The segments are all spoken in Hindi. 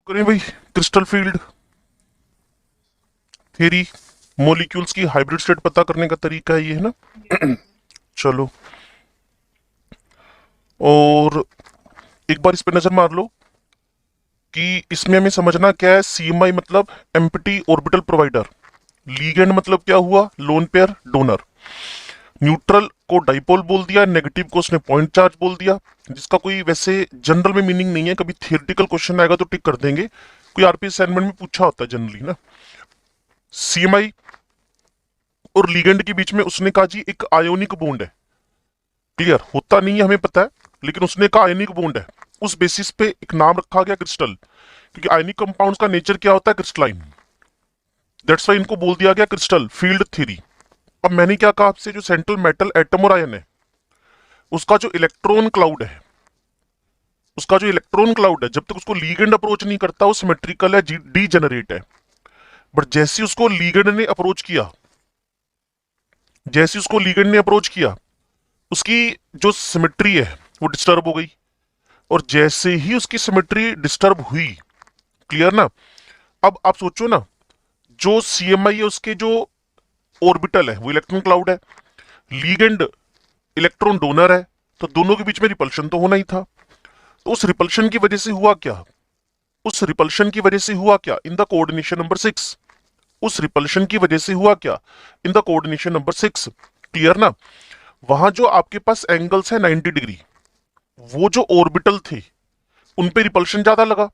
करें भाई। क्रिस्टल फील्ड थ्योरी, मॉलिक्यूल्स की हाइब्रिड स्टेट पता करने का तरीका ये है ना। चलो, और एक बार इस पे नजर मार लो कि इसमें हमें समझना क्या है। सीएमआई मतलब एम्प्टी ऑर्बिटल प्रोवाइडर, लीगेंड मतलब क्या हुआ, लोन पेयर डोनर, न्यूट्रल को डाइपोल बोल दिया, नेगेटिव को उसने पॉइंट चार्ज बोल दिया, जिसका कोई वैसे जनरल में मीनिंग नहीं है। कभी थियोरेटिकल क्वेश्चन आएगा तो टिक कर देंगे, कोई आरपी असाइनमेंट में पूछा होता है जनरली ना। सीएमआई और लीगेंड के बीच में उसने कहा जी एक आयोनिक बॉन्ड है। क्लियर, होता नहीं है हमें पता है, लेकिन उसने कहा आयनिक बॉन्ड है। उस बेसिस पे एक नाम रखा गया क्रिस्टल, क्योंकि आयनिक कंपाउंड्स का नेचर क्या होता है, क्रिस्टलाइन। दैट्स वाई इनको बोल दिया गया क्रिस्टल फील्ड थ्योरी। अब मैंने क्या कहा आपसे, जो सेंट्रल मेटल एटम और आयन है, उसका जो इलेक्ट्रॉन क्लाउड है, उसका जो इलेक्ट्रॉन क्लाउड है, जब तक उसको लीगेंड अप्रोच नहीं करता वो सिमेट्रिकल है, डीजेनरेट है। बट जैसे उसको लीगेंड ने अप्रोच किया, जैसे उसको लीगेंड ने अप्रोच किया, उसकी जो सिमेट्री है वो डिस्टर्ब हो गई। और जैसे ही उसकी सिमेट्री डिस्टर्ब हुई, क्लियर ना। अब आप सोचो ना, जो सीएमआई है उसके जो ऑर्बिटल है वो इलेक्ट्रॉन क्लाउड है, लीगेंड इलेक्ट्रॉन डोनर है, तो दोनों के बीच में रिपल्शन तो होना ही था। तो उस रिपल्शन की वजह से हुआ क्या, उस रिपल्शन की वजह से हुआ क्या इन द कोऑर्डिनेशन नंबर 6, उस रिपल्शन की वजह से हुआ क्या in the coordination number 6। Clear ना। वहां जो आपके पास एंगल्स है 90 डिग्री, वो जो ऑर्बिटल थे उन पे रिपल्शन ज्यादा लगा,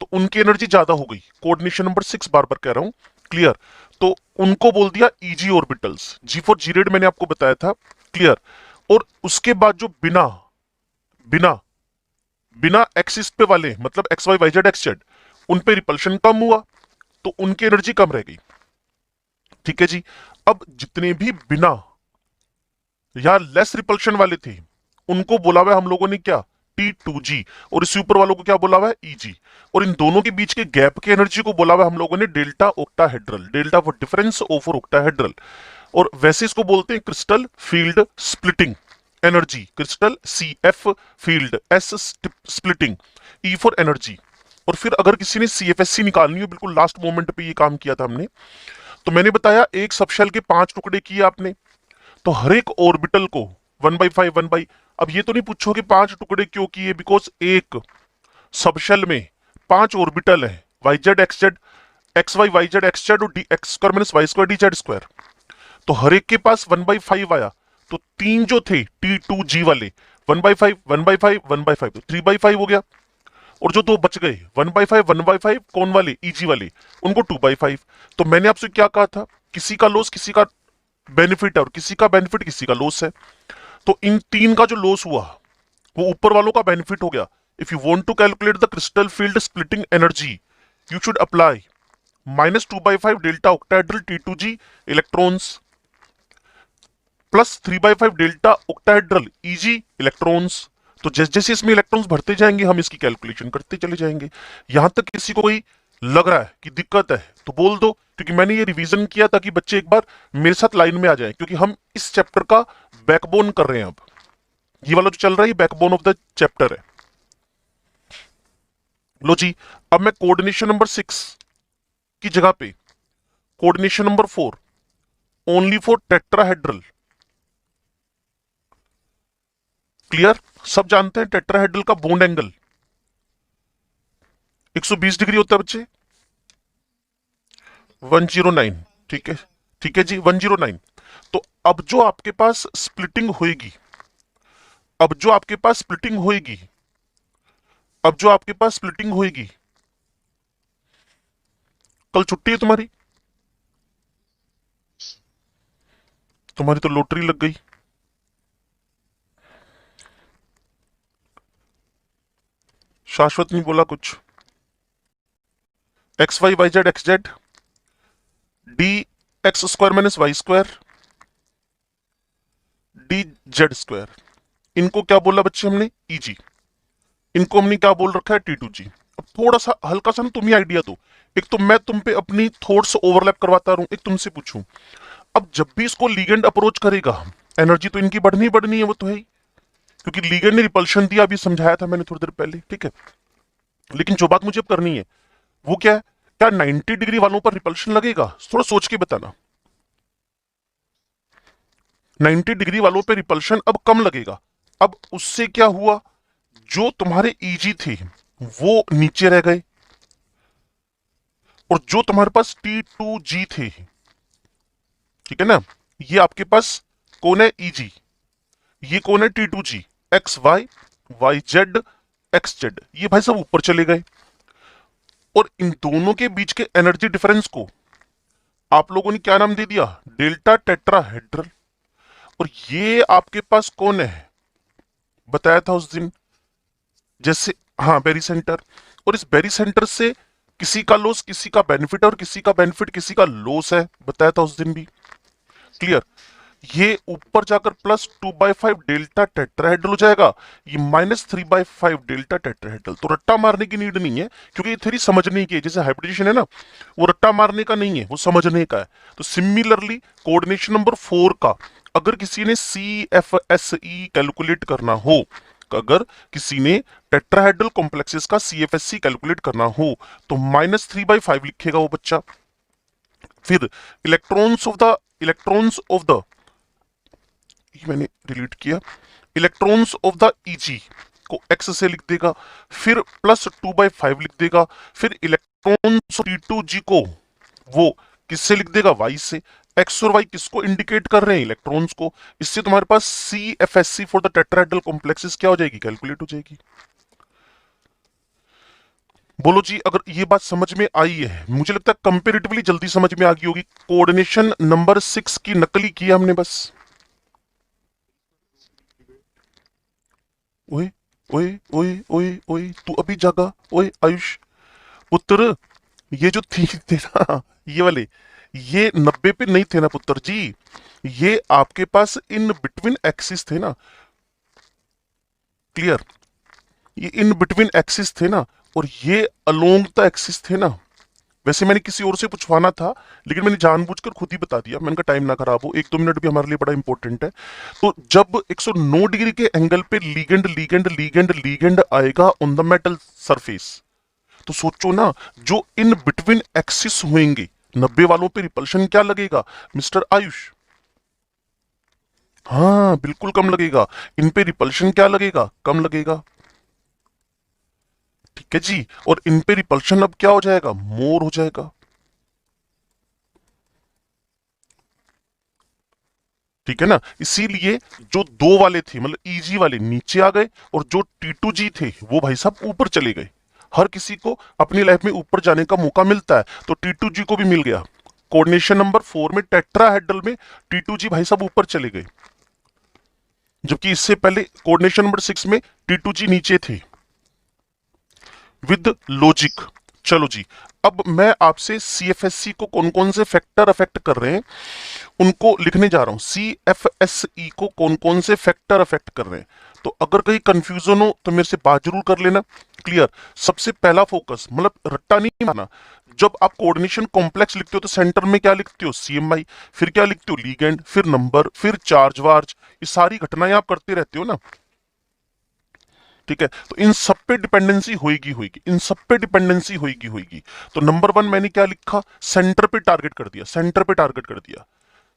तो उनकी एनर्जी ज्यादा हो गई। कोऑर्डिनेशन नंबर 6 बार बार कह रहा हूं। क्लियर। तो उनको बोल दिया E G orbitals, G for gerade मैंने आपको बताया था। क्लियर। और उसके बाद जो बिना बिना बिना एक्सिस पे वाले, मतलब X Y Y Z X Z, उन पे रिपल्शन कम हुआ, तो उनकी एनर्जी कम रह गई। ठीक है जी। अब जितने भी बिना या लेस रिपल्शन वाले थे, उनको बोला हुआ है हम लोगों ने क्या, T2G। और इससे ऊपर वालों को क्या बोला हुआ है, Eg। और इन दोनों के बीच के गैप की एनर्जी को बोला हुआ है हम लोगों ने delta octahedral, delta for difference over octahedral. और वैसे इसको बोलते हैं crystal field splitting energy, crystal CF field, S splitting, E for energy. और फिर अगर किसी ने CFSC निकालनी हो, बिल्कुल लास्ट मोमेंट पे ये काम किया था हमने, तो मैंने बताया एक सबशेल के 5 टुकड़े किए आपने, तो हर एक ऑर्बिटल को 1/5 1/, अब ये तो नहीं पूछो कि 5 टुकड़े क्यों किए, बिकॉज एक सबशेल में 5 ऑर्बिटल है, Y Z X Z, X Y Y Z X Z, और D X square minus Y square D Z square. तो हर एक के पास 1/5 आया, तो 3 जो थे T2G वाले 1/5 1/5 1/5, तो 3/5 हो गया। और जो दो बच गए 1/5 1/5 कौन वाले, EG वाले, उनको 2/5। तो मैंने आपसे क्या कहा था, किसी का लॉस किसी का बेनिफिट है, और किसी का बेनिफिट किसी का लॉस है। तो इन तीन का जो लॉस हुआ वो ऊपर वालों का बेनिफिट हो गया। If you want to calculate the crystal field splitting energy, you should apply -2/5 delta octahedral T2G electrons plus 3/5 delta octahedral EG electrons. तो जैसे जैसे इसमें इलेक्ट्रॉन्स भरते जाएंगे हम इसकी कैलकुलेशन करते चले जाएंगे। यहां तक किसी को कोई लग रहा है कि दिक्कत है तो बोल दो, क्योंकि मैंने ये रिवीजन किया ताकि बच्चे एक बार मेरे साथ लाइन में आ जाएं, क्योंकि हम इस चैप्टर का बैकबोन कर रहे हैं अब। ये वाला जो चल रहा है बैकबोन ऑफ द चैप्टर है। लो जी, अब मैं कोऑर्डिनेशन नंबर 6 की जगह पे coordination number 4, only for tetrahedral. Clear, सब जानते हैं टेट्राहेड्रल का बॉन्ड एंगल 120 डिग्री होता है बच्चे, 109। ठीक है, ठीक है जी, 109। तो अब जो आपके पास स्प्लिटिंग होएगी, अब जो आपके पास स्प्लिटिंग होएगी, अब जो आपके पास स्प्लिटिंग होएगी, कल छुट्टी है तुम्हारी, तुम्हारी तो लॉटरी लग गई। शाश्वत नहीं बोला कुछ। X Y Y Z X Z, D X square minus Y square, D Z square, इनको क्या बोला बच्चे हमने, EG। इनको हमने क्या बोल रखा है, T2G। अब थोड़ा सा हल्का सा ना तुम ही आइडिया दो, एक तो मैं तुम पे अपनी थॉट्स ओवरलैप करवाता रहूं, एक तुमसे पूछूं। अब जब भी इसको लीगेंड अप्रोच करेगा, एनर्जी तो इनकी बढ़नी बढ़नी है, वो तो है ही, क्योंकि लीगेंड ने रिपल्शन दिया, अभी समझाया था मैंने थोड़ी देर पहले। ठीक है, लेकिन जो बात मुझे अब करनी है वो क्या है, क्या 90 डिग्री वालों पर रिपल्शन लगेगा? थोड़ा सोच के बताना। 90 डिग्री वालों पे रिपल्शन अब कम लगेगा। अब उससे क्या हुआ, जो तुम्हारे ईजी थे वो नीचे रह गए, और जो तुम्हारे पास T2G थे, ठीक है ना, ये आपके पास कौन है, ईजी, ये कौन है, T2G, X Y, Y Z, X Z, ये भाई सब ऊपर चले गए। और इन दोनों के बीच के एनर्जी डिफरेंस को आप लोगों ने क्या नाम दे दिया, डेल्टा टेट्राहेड्रल। और ये आपके पास कौन है, बताया था उस दिन, जैसे, हाँ, बेरी सेंटर। और इस बेरी सेंटर से किसी का लॉस किसी का बेनिफिट, और किसी का बेनिफिट किसी का लॉस है, बताया था उस दिन भी। क्लियर? ये ऊपर जाकर +2/5 डेल्टा टेट्राहेड्रल हो जाएगा, ये -3/5 डेल्टा टेट्राहेड्रल। तो रट्टा मारने की नीड नहीं है, क्योंकि ये थ्योरी समझने की है। जैसे हाइब्रिडेशन है ना, वो रट्टा मारने का नहीं है, वो समझने का है। तो सिमिलरली कोऑर्डिनेशन नंबर 4 का अगर किसी ने CFSE कैलकुलेट करना हो, अगर किसी ने टेट्राहेड्रल कॉम्प्लेक्सेस का CFSE कैलकुलेट करना हो, तो -3/5 लिखेगा वो बच्चा। फिर इलेक्ट्रॉन्स ऑफ द, ये मैंने डिलीट किया, इलेक्ट्रॉन्स ऑफ द ईजी को एक्स से लिख देगा, फिर +2/5 लिख देगा। फिर इलेक्ट्रॉन्स T2G को वो किससे लिख देगा, वाई से। एक्स और वाई किसको इंडिकेट कर रहे हैं, इलेक्ट्रॉन्स को। इससे तुम्हारे पास CFSE for the tetrahedral complexes क्या हो जाएगी, कैलकुलेट हो जाएगी। बोलो जी, अगर ये बात समझ में आई है, मुझे लगता है कंपेरेटिवली जल्दी समझ में आ गई होगी। कोऑर्डिनेशन नंबर 6 की नकल ही किया हमने बस। ओए ओए ओए ओए ओए, तू अभी जागा, ओए आयुष पुत्र, ये जो थी थे ना, ये वाले, ये 90 पे नहीं थे ना पुत्र जी, ये आपके पास इन बिटवीन एक्सिस थे ना। क्लियर? ये इन बिटवीन एक्सिस थे ना, और ये अलोंग द एक्सिस थे ना। वैसे मैंने किसी और से पूछवाना था, लेकिन मैंने जानबूझकर खुद ही बता दिया, मैंने कहा टाइम ना खराब हो, 1-2 मिनट भी हमारे लिए बड़ा इंपॉर्टेंट है। तो जब 109 डिग्री के एंगल पे लीगेंड लीगेंड लीगेंड लीगेंड आएगा ऑन द मेटल सरफेस, तो सोचो ना, जो इन बिटवीन एक्सिस होंगे, 90 वालों पे रिपल्शन क्या लगेगा मिस्टर आयुष? हाँ, बिल्कुल कम लगेगा। इन पे रिपल्शन क्या लगेगा, कम लगेगा। ठीक है जी। और इन पे रिपल्शन अब क्या हो जाएगा, मोर हो जाएगा। ठीक है ना, इसीलिए जो दो वाले थे, मतलब ईजी वाले नीचे आ गए, और जो T2G थे वो भाई साहब ऊपर चले गए। हर किसी को अपनी लाइफ में ऊपर जाने का मौका मिलता है, तो T2G को भी मिल गया। कोऑर्डिनेशन नंबर 4 में टेट्राहेड्रल में T2G भाई साहब ऊपर चले गए, जबकि इससे पहले कोऑर्डिनेशन नंबर 6 में T2G नीचे थे। With logic. चलो जी, अब मैं आपसे CFSE को कौन कौन से फैक्टर अफेक्ट कर रहे हैं उनको लिखने जा रहा हूं। CFSE को कौन कौन से फैक्टर अफेक्ट कर रहे हैं, तो अगर कहीं कंफ्यूजन हो तो मेरे से बात जरूर कर लेना। क्लियर? सबसे पहला फोकस, मतलब रट्टा नहीं मारना। जब आप कोऑर्डिनेशन कॉम्प्लेक्स लिखते हो तो सेंटर में क्या लिखते हो, CMI, फिर क्या लिखते हो, लीगेंड, फिर नंबर, फिर चार्ज वार्ज, ये सारी घटनाएं आप करते रहते हो ना। ठीक है, तो इन सब पे डिपेंडेंसी होगी होगी, इन सब पे डिपेंडेंसी होगी होगी। तो नंबर 1 मैंने क्या लिखा, सेंटर पे टारगेट कर दिया, सेंटर पे टारगेट कर दिया,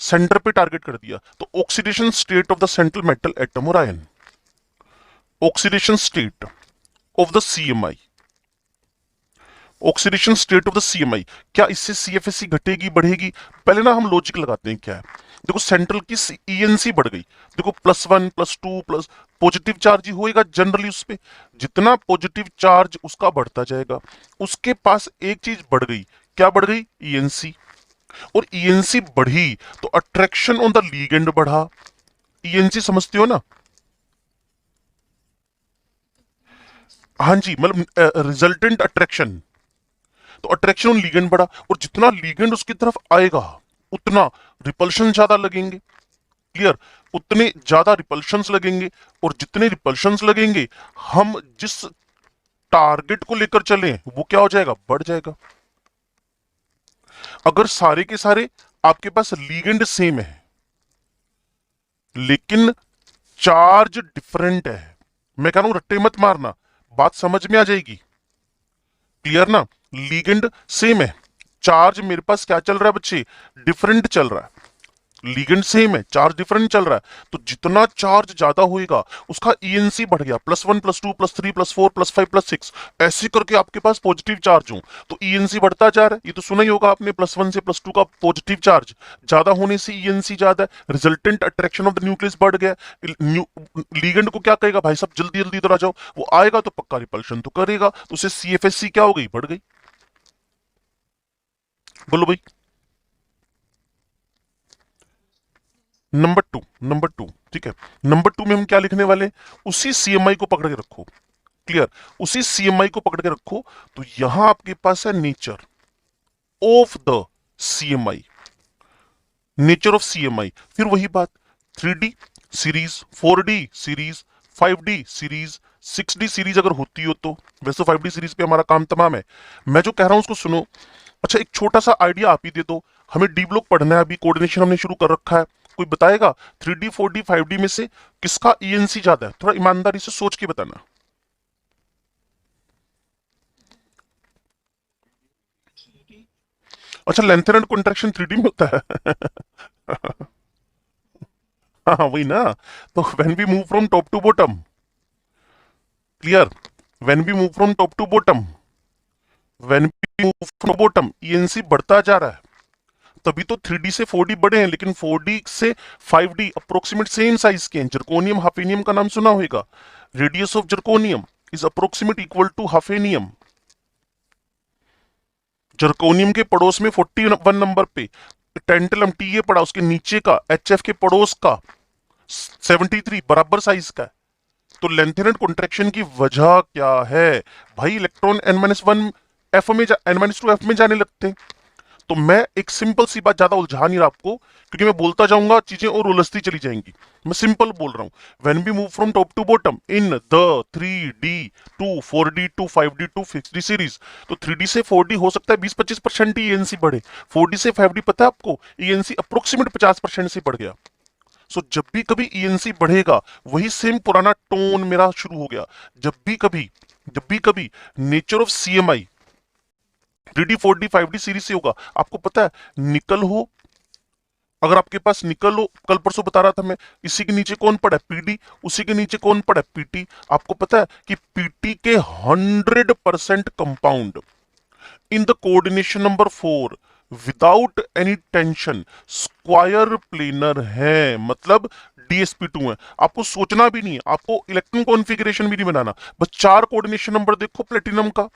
सेंटर पे टारगेट कर दिया। तो oxidation state of the central metal atom और ion, oxidation state of the CMI, oxidation state of the CMI। क्या इससे CFSE घटेगी बढ़ेगी? पहले ना हम लॉजिक लगाते हैं क्या है। देखो, सेंट्रल की ENC बढ़ गई, देखो +1 +2 प्लस, पॉजिटिव चार्ज ही होएगा जनरली उस पे, जितना पॉजिटिव चार्ज उसका बढ़ता जाएगा। उसके पास एक चीज बढ़ गई, क्या बढ़ गई, ENC। और ENC बढ़ी तो अट्रैक्शन ऑन द लीगेंड बढ़ा। ENC समझते हो ना? हाँ जी, मतलब रिजल्टेंट अट्रैक्शन। तो अट्रैक्शन ऑन लीगेंड बढ़ा, और जितना लीगेंड उसकी तरफ आएगा उतना रिपल्शन ज्यादा लगेंगे। क्लियर? उतने ज्यादा रिपल्शंस लगेंगे, और जितने रिपल्शंस लगेंगे, हम जिस टारगेट को लेकर चले वो क्या हो जाएगा, बढ़ जाएगा। अगर सारे के सारे आपके पास लीगेंड सेम है, लेकिन चार्ज डिफरेंट है, मैं कह रहा हूं रट्टे मत मारना, बात समझ में आ जाएगी। क्लियर ना? लीगेंड सेम है, चार्ज मेरे पास क्या चल रहा है बच्चे, डिफरेंट चल रहा है। लीगेंड सेम है, चार्ज डिफरेंट चल रहा है, तो जितना चार्ज ज्यादा होएगा उसका ईएनसी बढ़ गया, +1 +2 +3 +4 +5 +6, ऐसे करके आपके पास पॉजिटिव चार्ज हो तो ईएनसी बढ़ता जा रहा है। ये तो सुना ही होगा आपने, +1 से +2 का पॉजिटिव चार्ज ज्यादा होने से ईएनसी ज्यादा है, resultant attraction of the nucleus बढ़ गया। लीगेंड को क्या कहेगा, भाई साहब जल्दी जल्दी इधर आ जाओ, वो आएगा तो पक्का रिपल्शन तो करेगा, तो उसे सीएफएससी क्या हो गई, बढ़ गई। बोलो भाई। नंबर टू ठीक है। नंबर टू में हम क्या लिखने वाले, उसी सीएमआई को पकड़ के रखो। क्लियर? उसी सीएमआई को पकड़ के रखो। तो यहां आपके पास है nature of the CMI, nature of CMI. फिर वही बात, 3D series, 4D series, 5D series, 6D series अगर होती हो तो, वैसे 5D सीरीज पे हमारा काम तमाम है। मैं जो कह रहा हूं उसको सुनो। अच्छा, एक छोटा सा आइडिया आप ही दे दो, हमें डी ब्लॉक पढ़ना है, अभी कोऑर्डिनेशन हमने शुरू कर रखा है, कोई बताएगा 3D 4D 5D में से किसका ईएनसी ज्यादा है? थोड़ा ईमानदारी से सोच के बताना। अच्छा, लेंथर एंड कॉन्ट्रैक्शन 3D में होता है। हाँ हाँ, वही ना। तो when we move from top to bottom, clear, when we move from top to bottom, when we move from bottom, ENC बढ़ता जा रहा है। तभी तो 3D से 4D बड़े हैं, लेकिन 4D से 5D अप्रोक्सीमेट सेम साइज के हैं। जर्कोनियम हाफेनियम का नाम सुना होगा, radius of zirconium is approximate equal to hafnium. Zirconium के पड़ोस में 41 नंबर पे टेंटलम टी ए पड़ा, उसके नीचे का HF के पड़ोस का 73 बराबर साइज का है। तो लेंथ एंड कॉन्ट्रैक्शन की वजह क्या है? भाई इलेक्ट्रॉन n-1 एफ में n-2 एफ में जाने लगते हैं। तो मैं एक सिंपल सी बात, ज्यादा उलझा नहीं रहा आपको, क्योंकि मैं बोलता जाऊंगा चीजें और उलझती चली जाएंगी। मैं सिंपल बोल रहा हूं, when we move from top to bottom in the 3D to 4D to 5D to 6D series, तो 3D से 4D हो सकता है 20-25% ही ईएनसी बढ़े, 4D से 5D पता है आपको ईएनसी अप्रोक्सीमेट 50% से बढ़ गया। सो जब भी कभी ईएनसी बढ़ेगा, वही सेम पुराना टोन मेरा शुरू हो गया। जब भी कभी nature of CMI 3D 4D 5D series से होगा, आपको पता है, निकल हो, अगर आपके पास निकल हो, कल परसों बता रहा था मैं, इसी के नीचे कौन पड़ा है, पीडी, उसी के नीचे कौन पड़ा है, पीटी। आपको पता है कि पीटी के 100% compound in the coordination number 4 without any tension square planar है, मतलब DsP2 है। आपको सोचना भी नहीं है, आपको इलेक्ट्रॉन कॉन्फ़िगरेशन भी नहीं बनाना, बस 4 कोऑर्डिनेशन नंबर देखो प्लेटिनम का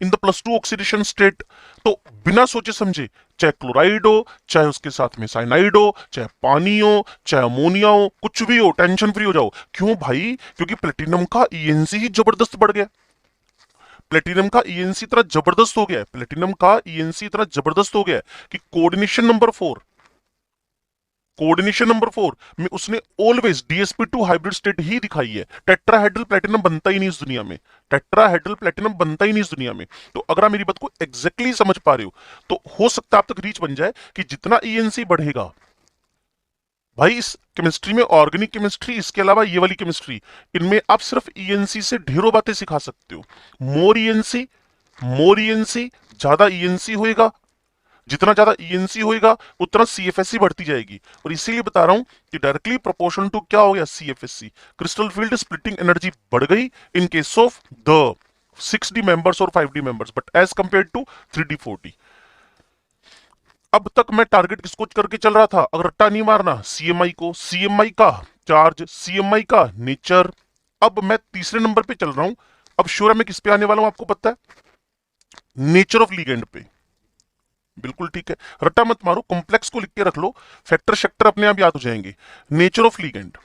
इन द +2 ऑक्सीडेशन स्टेट। तो बिना सोचे समझे, चाहे क्लोराइड हो, चाहे उसके साथ में साइनाइड हो, चाहे पानी हो, चाहे अमोनिया हो, कुछ भी हो, टेंशन फ्री हो जाओ। क्यों भाई? क्योंकि प्लेटिनम का ईएनसी ही जबरदस्त बढ़ गया। प्लेटिनम का ईएनसी इतना जबरदस्त हो गया है, प्लेटिनम का ईएनसी इतना जबरदस्त हो गया है कि कोऑर्डिनेशन नंबर 4 में उसने ऑलवेज DsP2 हाइब्रिड स्टेट ही दिखाई है। टेट्राहेड्रल प्लेटिनम बनता ही नहीं इस दुनिया में, टेट्राहेड्रल प्लेटिनम बनता ही नहीं इस दुनिया में। तो अगर आप मेरी बात को एग्जैक्टली समझ पा रहे हो, तो हो सकता है आप तक रीच बन जाए कि जितना ईएनसी बढ़ेगा, भाई इस केमिस्ट्री में, ऑर्गेनिक केमिस्ट्री, इसके अलावा ये वाली केमिस्ट्री, इनमें आप सिर्फ ईएनसी से ढेरों बातें सिखा सकते हो। मोर ईएनसी, ज्यादा ईएनसी होएगा, जितना ज्यादा ईएनसी होएगा उतना सीएफएससी बढ़ती जाएगी। और इसीलिए बता रहा हूं कि डायरेक्टली प्रोपोर्शनल टू क्या हो गया, CFSE, crystal field splitting energy बढ़ गई in case of the 6D members और 5D members, but as compare to 3D 4D। अब तक मैं टारगेट किसको करके चल रहा था, अगर रट्टा नहीं मारना, सीएमआई को, सीएमआई का चार्ज, सीएमआई का नेचर। अब मैं तीसरे नंबर पे चल रहा हूं। अब श्योर मैं किस पे आने वाला हूं, आपको पता है, नेचर ऑफ लीगेंड पे। बिल्कुल ठीक है, रट्टा मत मारो, कॉम्प्लेक्स को लिख के रख लो, फैक्टर शैक्टर अपने आप याद हो जाएंगे। नेचर ऑफ लिगेंड,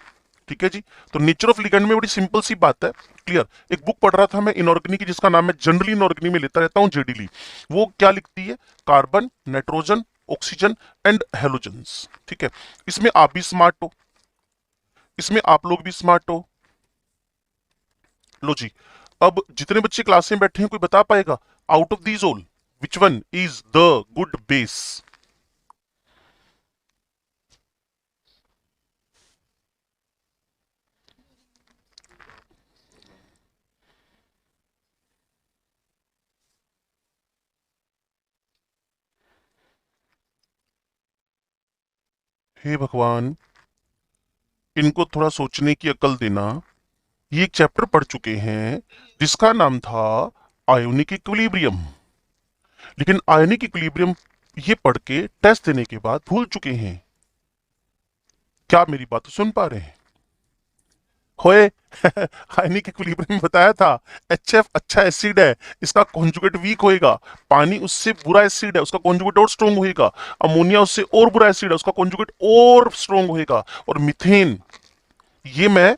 ठीक है जी। तो नेचर ऑफ लिगेंड में बड़ी सिंपल सी बात है, क्लियर। एक बुक पढ़ रहा था मैं इनऑर्गेनिक की, जिसका नाम मैं जनरली इनऑर्गेनिक में लेता रहता हूं, जेडीली। वो क्या लिखती है, carbon, nitrogen, oxygen and halogens, ठीक है। इसमें आप भी स्मार्ट हो, इसमें आप लोग भी स्मार्ट हो। लो जी, अब जितने बच्चे क्लास में बैठे हैं, कोई बता पाएगा out of these all which one is the good base? हे भगवान, इनको थोड़ा सोचने की अकल देना। ये एक चैप्टर पढ़ चुके हैं जिसका नाम था आयोनिक इक्विलिब्रियम, लेकिन आयोनिक इक्विलिब्रियम ये पढ़ के टेस्ट देने के बाद भूल चुके हैं। क्या आप मेरी बात सुन पा रहे हैं? होए आयनिक इक्विलिब्रियम बताया था। HF अच्छा एसिड है, इसका कॉन्जुगेट वीक होएगा। पानी उससे बुरा एसिड है, उसका कॉन्जुगेट और स्ट्रॉन्ग होएगा। अमोनिया उससे और बुरा एसिड है, उसका कॉन्जुगेट और स्ट्रॉन्ग होएगा। और मीथेन, ये मैं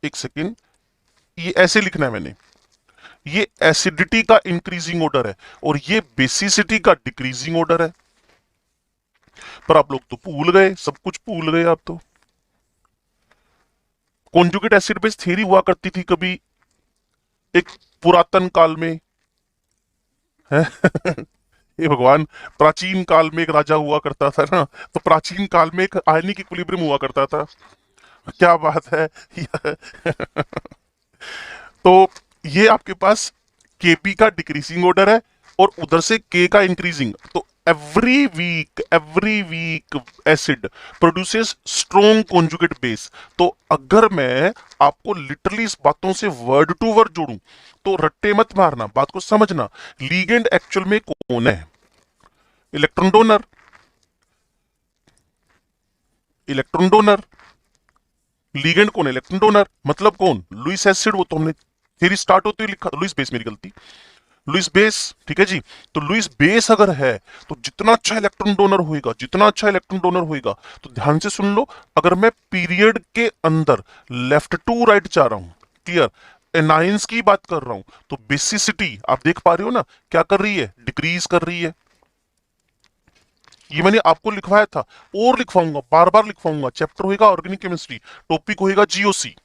एक सेकेंड, ये ऐसे लिखना है मैंने, ये एसिडिटी का इंक्रीजिंग ऑर्डर है और ये बेसिसिटी का डिक्रीजिंग ऑर्डर है। पर आप लोग तो भूल गए, सब कुछ भूल गए आप तो। कॉन्जुगेट एसिड बेस थ्योरी हुआ करती थी कभी एक पुरातन काल में, है ये भगवान, प्राचीन काल में एक राजा हुआ करता था ना, तो प्राचीन काल में एक आयनिक इक्विलिब्रियम हुआ करता था। क्या बात है तो ये आपके पास केपी का डिक्रीजिंग ऑर्डर है और उधर से के का इंक्रीजिंग। तो every weak acid produces strong conjugate base. तो अगर मैं आपको लिटरली इस बातों से वर्ड टू वर्ड जोड़ूं, तो रट्टे मत मारना, बात को समझना। लीगेंड एक्चुअल में कौन है? Electron donor. Electron donor ligand कौन है? Electron donor. मतलब कौन? Lewis acid. वो तो हमने थ्योरी स्टार्ट होते हुए लिखा, लुईस बेस, मेरी गलती, लुईस बेस। ठीक है जी। तो लुईस बेस अगर है तो जितना अच्छा इलेक्ट्रॉन डोनर होएगा, जितना अच्छा इलेक्ट्रॉन डोनर होएगा, तो ध्यान से सुन लो, अगर मैं पीरियड के अंदर लेफ्ट टू राइट जा रहा हूं, क्लियर, एनाइंस की बात कर रहा हूं, तो बेसिसिटी आप देख पा रहे हो ना, क्या कर रही है? डिक्रीज कर रही है। ये मैंने आपको लिखवाया था और लिखवाऊंगा, बार बार लिखवाऊंगा। चैप्टर होगा ऑर्गेनिक केमिस्ट्री, टॉपिक होगा जीओसी।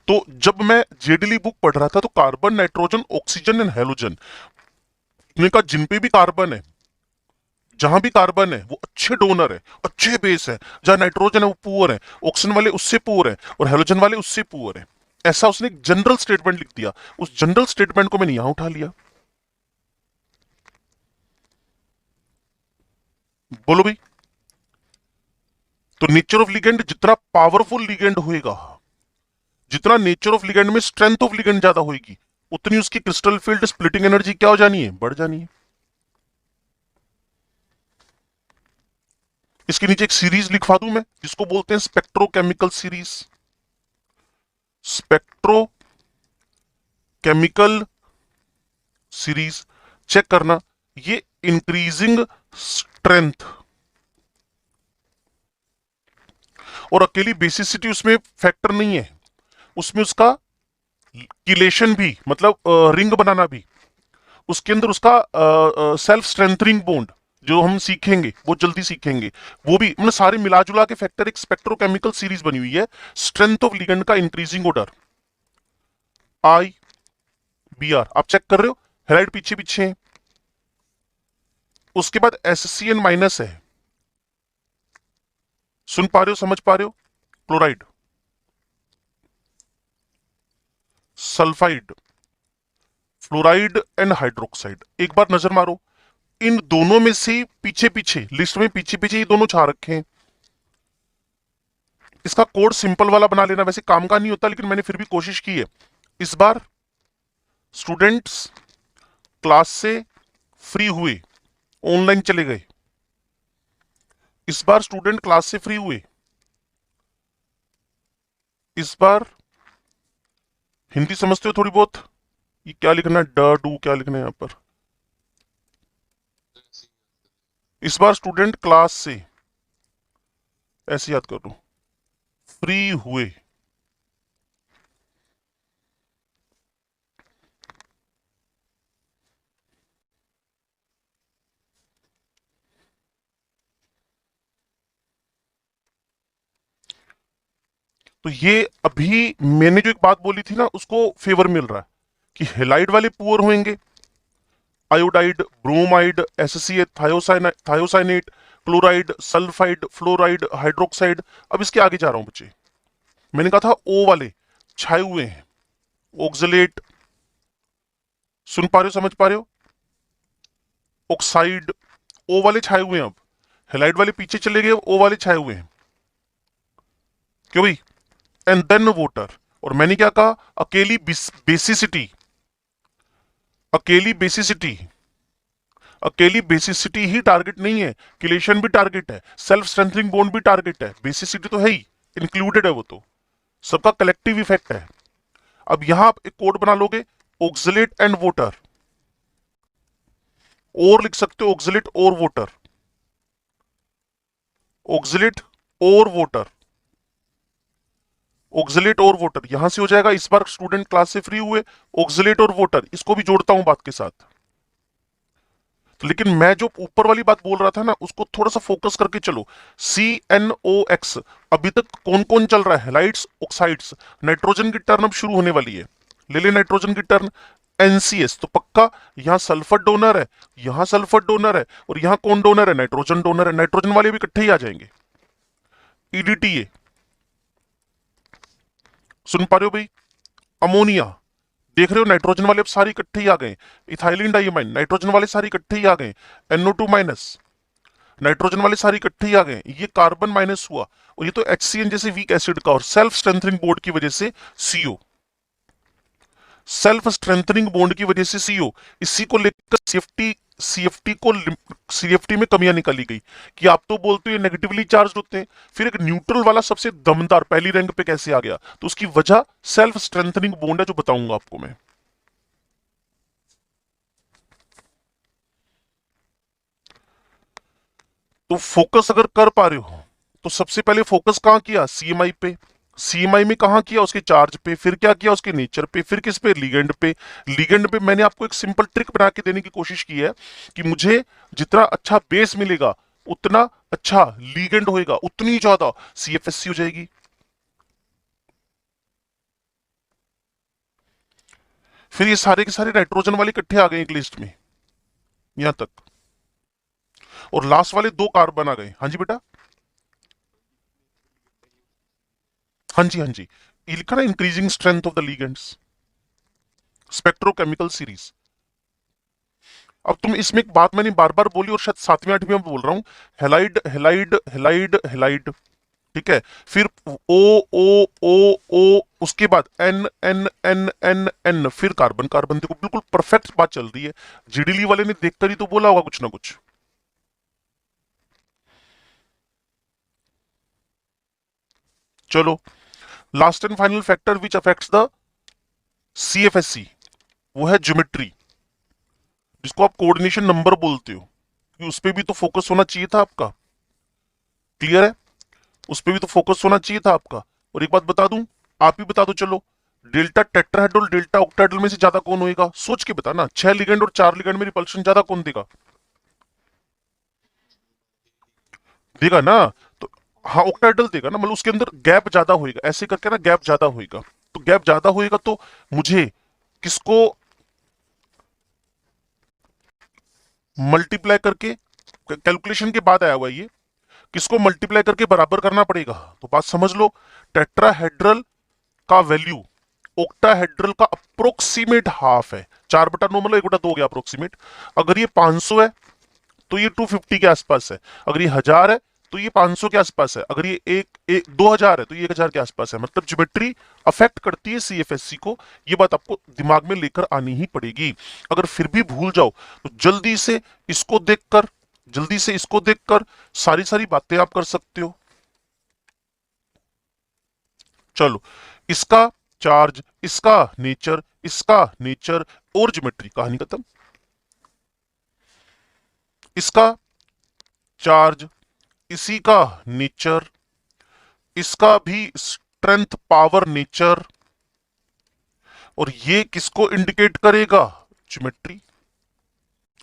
तो जब मैं जेडली बुक पढ़ रहा था तो carbon, nitrogen, oxygen and halogen, उसने कहा जिन पे भी कार्बन है, जहां भी कार्बन है वो अच्छे डोनर है, अच्छे बेस है। जहां नाइट्रोजन है वो पुअर है, ऑक्सीजन वाले उससे पुअर है और हेलोजन वाले उससे पुअर है। ऐसा उसने एक जनरल स्टेटमेंट लिख दिया। उस जनरल स्टेटमेंट को मैंने यहां उठा लिया। बोलो भाई। तो नेचर ऑफ लिगेंड जितना पावरफुल लिगेंड होएगा, जितना नेचर ऑफ लिगेंड में स्ट्रेंथ ऑफ लिगेंड ज्यादा होगी, उतनी उसकी क्रिस्टल फील्ड स्प्लिटिंग एनर्जी क्या हो जानी है? बढ़ जानी है। इसके नीचे एक सीरीज लिखवा दूं मैं, जिसको बोलते हैं spectrochemical series. Spectrochemical series check करना। ये इंक्रीजिंग स्ट्रेंथ और अकेली बेसिसिटी उसमें फैक्टर नहीं है, उसमें उसका किलेशन भी, मतलब रिंग बनाना भी, उसके अंदर उसका सेल्फ स्ट्रेंथनिंग बॉन्ड जो हम सीखेंगे, वो जल्दी सीखेंगे, वो भी, मतलब सारे मिलाजुला के फैक्टर एक स्पेक्ट्रोकेमिकल सीरीज बनी हुई है। स्ट्रेंथ ऑफ लिगेंड का इंक्रीजिंग ऑर्डर IBR आप चेक कर रहे हो, हेलाइड पीछे पीछे है। उसके बाद SCN माइनस है, सुन पा रहे हो, समझ पा रहे हो? Chloride, sulphide, fluoride and hydroxide. एक बार नजर मारो, इन दोनों में से पीछे पीछे लिस्ट में, पीछे पीछे ये दोनों छा रखे हैं। इसका कोड सिंपल वाला बना लेना, वैसे काम का नहीं होता लेकिन मैंने फिर भी कोशिश की है। इस बार स्टूडेंट्स क्लास से फ्री हुए, ऑनलाइन चले गए। इस बार स्टूडेंट क्लास से फ्री हुए। इस बार हिंदी समझते हो थोड़ी बहुत? ये क्या लिखना है, ड डू क्या लिखना है यहां पर? इस बार स्टूडेंट क्लास से, ऐसे याद कर लो, फ्री हुए। तो ये अभी मैंने जो एक बात बोली थी ना, उसको फेवर मिल रहा है कि हेलाइड वाले पुअर होंगे, iodide, bromide, SCH, thiocyanate, chloride, sulphide, fluoride, hydroxide. अब इसके आगे जा रहा हूं बच्चे। मैंने कहा था ओ वाले छाए हुए हैं, ऑक्सलेट, सुन पा रहे हो, समझ पा रहे हो? ऑक्साइड, ओ वाले छाए हुए हैं अब। हेलाइड वाले पीछे चले गए, ओ वाले छाए हुए हैं, क्यों भाई? And then water. और मैंने क्या कहा? अकेली बेसिसिटी, अकेली बेसिसिटी, अकेली बेसिसिटी ही टारगेट नहीं है, किलेशन भी टारगेट है, सेल्फ स्ट्रेंथनिंग बॉन्ड भी टारगेट है, बेसिसिटी तो है ही, इंक्लूडेड है वो तो, सबका कलेक्टिव इफेक्ट है। अब यहां आप एक कोड बना लोगे, ऑक्सलेट एंड वोटर, और लिख सकते हो ऑक्सलेट और वोटर, ऑक्सलेट और वोटर, ऑक्सलेट और वोटर, यहां से हो जाएगा। इस बार स्टूडेंट क्लास से फ्री हुए, ऑक्सलेट और वोटर, इसको भी जोड़ता हूं बात के साथ। तो लेकिन मैं जो ऊपर वाली बात बोल रहा था ना, उसको थोड़ा सा फोकस करके चलो। CNOX, अभी तक कौन कौन चल रहा है? Halides, oxides. नाइट्रोजन की टर्न अब शुरू होने वाली है, ले ले नाइट्रोजन की टर्न। NCS तो पक्का, यहां सल्फर डोनर है, यहां सल्फर डोनर है, और यहां कौन डोनर है? नाइट्रोजन डोनर है। नाइट्रोजन वाले भी इकट्ठे ही आ जाएंगे। EDTA, सुन पा रहे हो भाई? अमोनिया, देख रहे हो नाइट्रोजन वाले अब सारे इकट्ठे ही आ गए। इथाइलिन डाइमाइन, नाइट्रोजन वाले सारे इकट्ठे ही आ गए। NO2 माइनस, नाइट्रोजन वाले सारे इकट्ठे ही आ गए। ये कार्बन माइनस हुआ, और ये तो HCN जैसे वीक एसिड का, और सेल्फ स्ट्रेंथनिंग बॉन्ड की वजह से CO, सेल्फ स्ट्रेंथनिंग बॉन्ड की वजह से CO। इसी को लेकर CFT में कमियां निकाली गई कि आप तो बोलते हो ये नेगेटिवली चार्ज होते हैं, फिर एक न्यूट्रल वाला सबसे दमदार पहली रैंक पे कैसे आ गया? तो उसकी वजह सेल्फ स्ट्रेंथनिंग बॉन्ड है, जो बताऊंगा आपको मैं। तो फोकस अगर कर पा रहे हो, तो सबसे पहले फोकस कहां किया? CMI पे। CMI में कहां किया? उसके चार्ज पे। फिर क्या किया? उसके नेचर पे। फिर किस पे? लिगेंड पे। लिगेंड पे मैंने आपको एक सिंपल ट्रिक बना के देने की कोशिश की है कि मुझे जितना अच्छा बेस मिलेगा, उतना अच्छा लिगेंड होएगा, उतनी ज्यादा CFSC हो जाएगी। फिर ये सारे के सारे नाइट्रोजन वाले इकट्ठे आ गए एक लिस्ट में, यहां तक। और लास्ट वाले दो कार्बन आ गए। हाँ जी बेटा, हाँ जी, हाँ जी। ये लिखा ना, increasing strength of the ligands, spectrochemical series. अब तुम इसमें एक बात मैंने बार बार बोली, और शायद 7वीं 8वीं में बोल रहा हूं, हेलाइड हेलाइड हेलाइड हेलाइड, ठीक है? फिर ओ ओ ओ ओ, उसके बाद N N N N N, फिर कार्बन कार्बन। देखो बिल्कुल परफेक्ट बात चल रही है। जीडीली वाले ने देखकर ही तो बोला होगा कुछ ना कुछ। चलो, last and final factor which affects the CFSC, वो है ज्योमेट्री, जिसको आप कोऑर्डिनेशन नंबर बोलते हो, कि उस पर भी तो फोकस होना चाहिए था आपका। क्लियर है? उस पर भी तो फोकस होना चाहिए था आपका। और एक बात बता दूं, आप ही बता दो चलो, डेल्टा टेट्राहेड्रल डेल्टा ऑक्टाहेड्रल में से ज्यादा कौन होएगा? सोच के बताना। 6 लिगेंड और 4 लिगेंड में रिपल्शन ज्यादा कौन देगा? देगा ना? तो हाँ, ऑक्टाहेड्रल देगा ना, मतलब उसके अंदर गैप ज्यादा होएगा, ऐसे करके ना गैप ज्यादा होएगा। तो गैप ज्यादा होएगा तो मुझे किसको मल्टीप्लाई करके, कैलकुलेशन के बाद आया हुआ ये, किसको मल्टीप्लाई करके बराबर करना पड़ेगा? तो बात समझ लो, टेट्राहेड्रल का वैल्यू ऑक्टाहेड्रल का अप्रोक्सीमेट हाफ है। 4/9 मतलब 1/2 हो गया अप्रोक्सीमेट। अगर ये 500 है तो ये 250 के आसपास है। अगर ये 1000 है तो ये 500 के आसपास है। अगर ये एक 2000 है तो ये 1000 के आसपास है। मतलब ज्योमेट्री अफेक्ट करती है CFSC को। ये बात आपको दिमाग में लेकर आनी ही पड़ेगी। अगर फिर भी भूल जाओ तो इसको देखकर जल्दी से इसको देखकर सारी सारी बातें आप कर सकते हो। चलो, इसका चार्ज, इसका नेचर और ज्योमेट्री, कहानी खत्म। इसका चार्ज, इसी का नेचर, इसका भी स्ट्रेंथ पावर नेचर, और ये किसको इंडिकेट करेगा? ज्योमेट्री।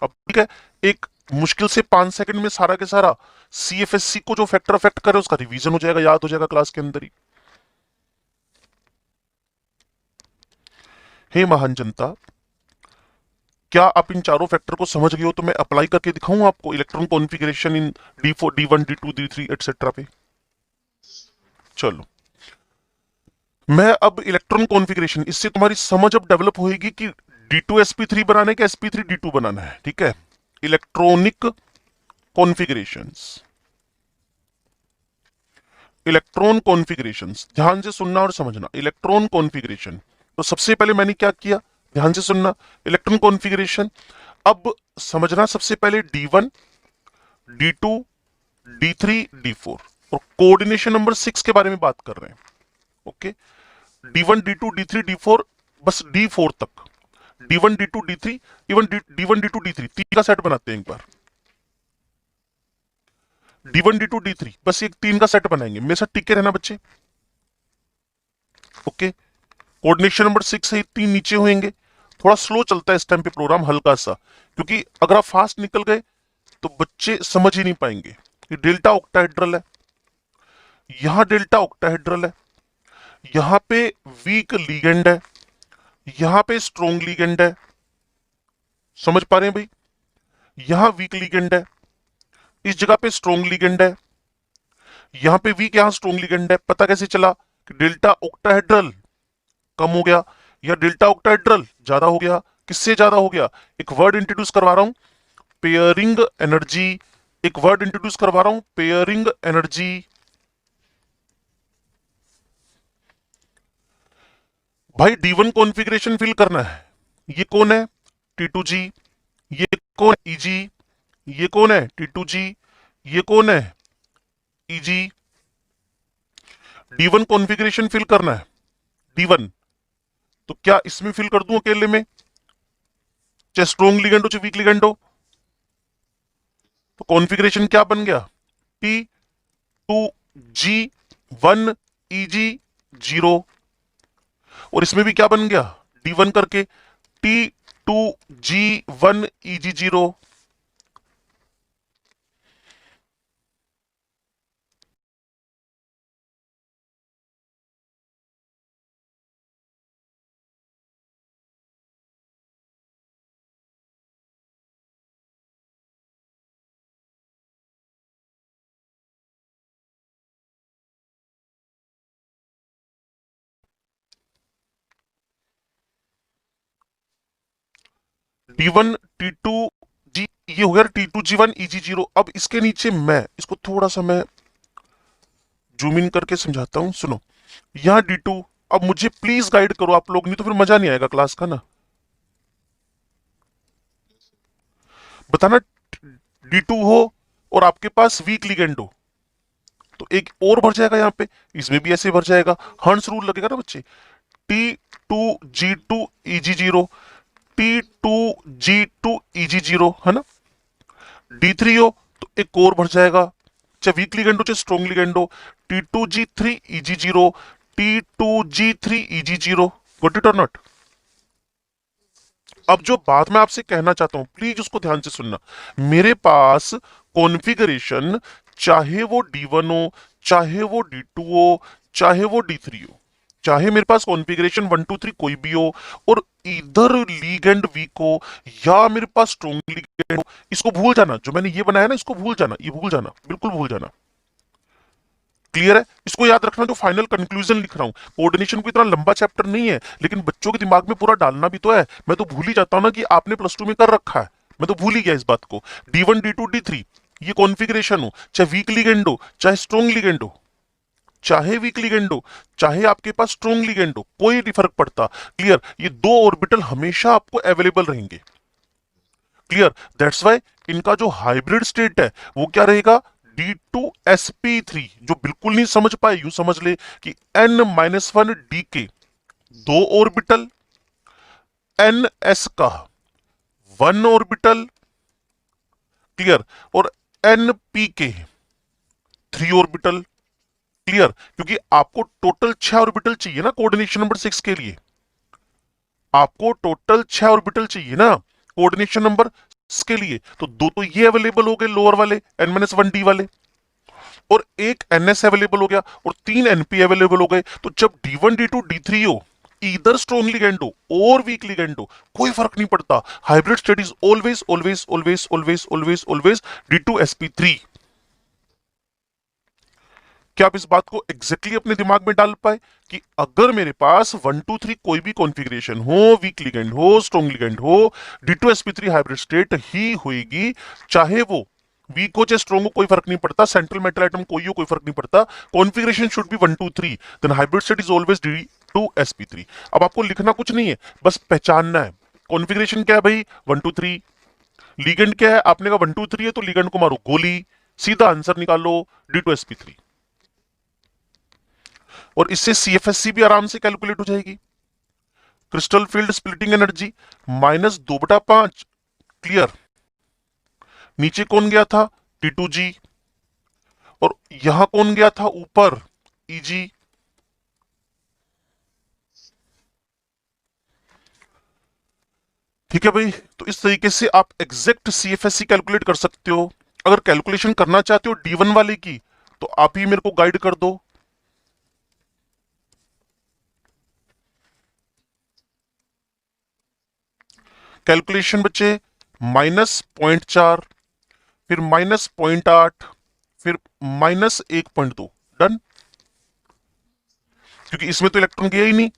अब ठीक है, एक मुश्किल से 5 सेकंड में सारा के सारा CFSC को जो फैक्टर अफेक्ट करे उसका रिवीजन हो जाएगा, याद हो जाएगा क्लास के अंदर ही। हे महान जनता, क्या आप इन चारों फैक्टर को समझ गए हो? तो मैं अप्लाई करके दिखाऊं आपको इलेक्ट्रॉन कॉन्फ़िगरेशन इन D4 D1 D2 D3 etcetera पे। चलो, मैं अब इलेक्ट्रॉन कॉन्फ़िगरेशन, इससे तुम्हारी समझ अब डेवलप होएगी कि D2sp3 बनाना है कि sp3 D2 बनाना है। ठीक है, इलेक्ट्रॉनिक कॉन्फ़िगरेशंस। इलेक्ट्रॉन कॉन्फ़िगरेशंस, ध्यान से सुनना और समझना। इलेक्ट्रॉन कॉन्फ़िगरेशन, तो सबसे पहले मैंने क्या किया, ध्यान से सुनना, इलेक्ट्रॉन कॉन्फ़िगरेशन। अब समझना सबसे पहले D1, D2, D3, D4 और कोऑर्डिनेशन नंबर 6 के बारे में बात कर रहे हैं। Okay, D1, D2, D3, D4, बस D4 तक, D1, D2, D3, even D1, D2, D3 तीन का सेट बनाते हैं एक बार। D1, D2, D3 बस एक तीन का सेट बनाएंगे, मेरे साथ टिके रहना बच्चे। ओके, कोऑर्डिनेशन नंबर 6 से तीन नीचे होंगे। थोड़ा स्लो चलता है इस टाइम पे प्रोग्राम, हल्का सा, क्योंकि अगर आप फास्ट निकल गए तो बच्चे समझ ही नहीं पाएंगे। ये डेल्टा ऑक्टाहेड्रल है, यहां डेल्टा ऑक्टाहेड्रल है, यहां पे वीक लिगेंड है, यहां पे स्ट्रॉन्ग लिगेंड है। समझ पा रहे हैं भाई? यहां वीक लिगेंड है, इस जगह पे स्ट्रॉन्ग लिगेंड है, यहां पे वीक, यहां स्ट्रॉन्ग लिगेंड है। पता कैसे चला कि डेल्टा ऑक्टाहेड्रल कम हो गया या डेल्टा ऑक्टाहेड्रल ज्यादा हो गया? किससे ज्यादा हो गया? एक वर्ड इंट्रोड्यूस करवा रहा हूं, पेयरिंग एनर्जी। एक वर्ड इंट्रोड्यूस करवा रहा हूं, पेयरिंग एनर्जी। भाई D1 कॉन्फ़िगरेशन फिल करना है। ये कौन है? T2G। ये कौन है? EG। ये कौन है? T2G। ये कौन है? EG। D1 कॉन्फ़िगरेशन फिल करना है, D1। तो क्या इसमें फिल कर दूं अकेले में, चाहे स्ट्रॉन्ग लिगेंड हो चाहे वीक लिगेंड हो? तो कॉन्फ़िगरेशन क्या बन गया? T2G1 EG0। और इसमें भी क्या बन गया? D1 करके T2G1 EG0। D1 T2G, ये हो गया T2G1 EG0। अब इसके नीचे मैं इसको थोड़ा सा मैं जूम इन करके समझाता हूं, सुनो। यहाँ D2, अब मुझे प्लीज गाइड करो आप लोग, नहीं तो फिर मजा नहीं आएगा क्लास का ना। बताना, D2 हो और आपके पास वीक लिगेंड हो तो एक और भर जाएगा यहाँ पे, इसमें भी ऐसे भर जाएगा। हर्ट्ज रूल लगेगा ना बच्चे, T2G2 EG0, T2G2 EG0, है ना? D3 हो तो एक और भर जाएगा, चाहे वीक लिगेंड हो चाहे स्ट्रॉन्ग लिगेंड हो, T2G3 EG0, T2G3 EG0। Got it और नॉट? अब जो बात मैं आपसे कहना चाहता हूं प्लीज उसको ध्यान से सुनना। मेरे पास कॉन्फ़िगरेशन, चाहे वो D1 हो, चाहे वो D2 हो, चाहे वो D3 हो, चाहे मेरे पास कॉन्फ़िगरेशन 1 2 3 कोई भी हो, और इधर लीगेंड वीक हो या मेरे पास स्ट्रॉन्ग लीगेंड हो, इसको भूल जाना। जो मैंने ये बनाया ना, इसको भूल जाना, ये भूल जाना, बिल्कुल भूल जाना। क्लियर है? इसको याद रखना, जो फाइनल कंक्लूजन लिख रहा हूं। कोऑर्डिनेशन को इतना लंबा चैप्टर नहीं है, लेकिन बच्चों के दिमाग में पूरा डालना भी तो है। मैं तो भूल ही जाता हूं ना कि आपने +2 में कर रखा है, मैं तो भूल ही गया इस बात को। D1 D2 D3 ये कॉन्फ़िगरेशन हो, चाहे वीक लिगेंड हो चाहे स्ट्रॉन्ग लिगेंड हो, चाहे वीक लिगेंड हो चाहे आपके पास स्ट्रॉन्ग लिगेंड हो, कोई नहीं फर्क पड़ता। क्लियर? ये दो ऑर्बिटल हमेशा आपको अवेलेबल रहेंगे। क्लियर? दैट्स वाई इनका जो हाइब्रिड स्टेट है वो क्या रहेगा? D2sp3। जो बिल्कुल नहीं समझ पाए यूं समझ ले कि n-1 d के दो ऑर्बिटल, ns का 1 ऑर्बिटल, क्लियर, और np के 3 ऑर्बिटल। क्लियर? क्योंकि आपको टोटल 6 ऑर्बिटल चाहिए ना कोऑर्डिनेशन नंबर 6 के लिए, आपको टोटल 6 ऑर्बिटल चाहिए ना कोऑर्डिनेशन नंबर के लिए। तो दो तो ये अवेलेबल हो गए लोअर वाले n-1d वाले, और एक NS अवेलेबल हो गया, और 3 NP अवेलेबल हो गए। तो जब D1 D2 D3 हो, इधर स्ट्रॉन्ग लिगेंड हो और वीक लिगेंड हो, कोई फर्क नहीं पड़ता। Hybrid state is always always always always always always D2sp3। क्या आप इस बात को एग्जैक्टली अपने दिमाग में डाल पाए कि अगर मेरे पास 1 2 3 कोई भी कॉन्फ़िगरेशन हो, वीक लिगेंड हो, स्ट्रॉन्ग लिगेंड हो, D2sp3 हाइब्रिड स्टेट ही होगी, चाहे वो वीक हो चाहे स्ट्रॉन्ग हो कोई फर्क नहीं पड़ता, सेंट्रल मेटल एटम कोई हो कोई फर्क नहीं पड़ता, configuration should be 1 2 3, then hybrid state is always D2sp3। अब आपको लिखना कुछ नहीं है, बस पहचानना है कॉन्फ़िगरेशन क्या है भाई 1 2 3, लिगेंड क्या है आपने कहा 1 2 3 है तो लिगेंड को मारो गोली, सीधा आंसर निकालो D2sp3। और इससे CFSC भी आराम से कैलकुलेट हो जाएगी। Crystal field splitting energy -2/5, clear. नीचे कौन गया था T2G, और यहां कौन गया था ऊपर EG। ठीक है भाई, तो इस तरीके से आप एग्जैक्ट CFSC कैलकुलेट कर सकते हो। अगर कैलकुलेशन करना चाहते हो D1 वाले की तो आप ही मेरे को गाइड कर दो। कैलकुलेशन बच्चे -0.4, फिर -0.8, फिर -1.2, डन। क्योंकि इसमें तो इलेक्ट्रॉन गया ही नहीं।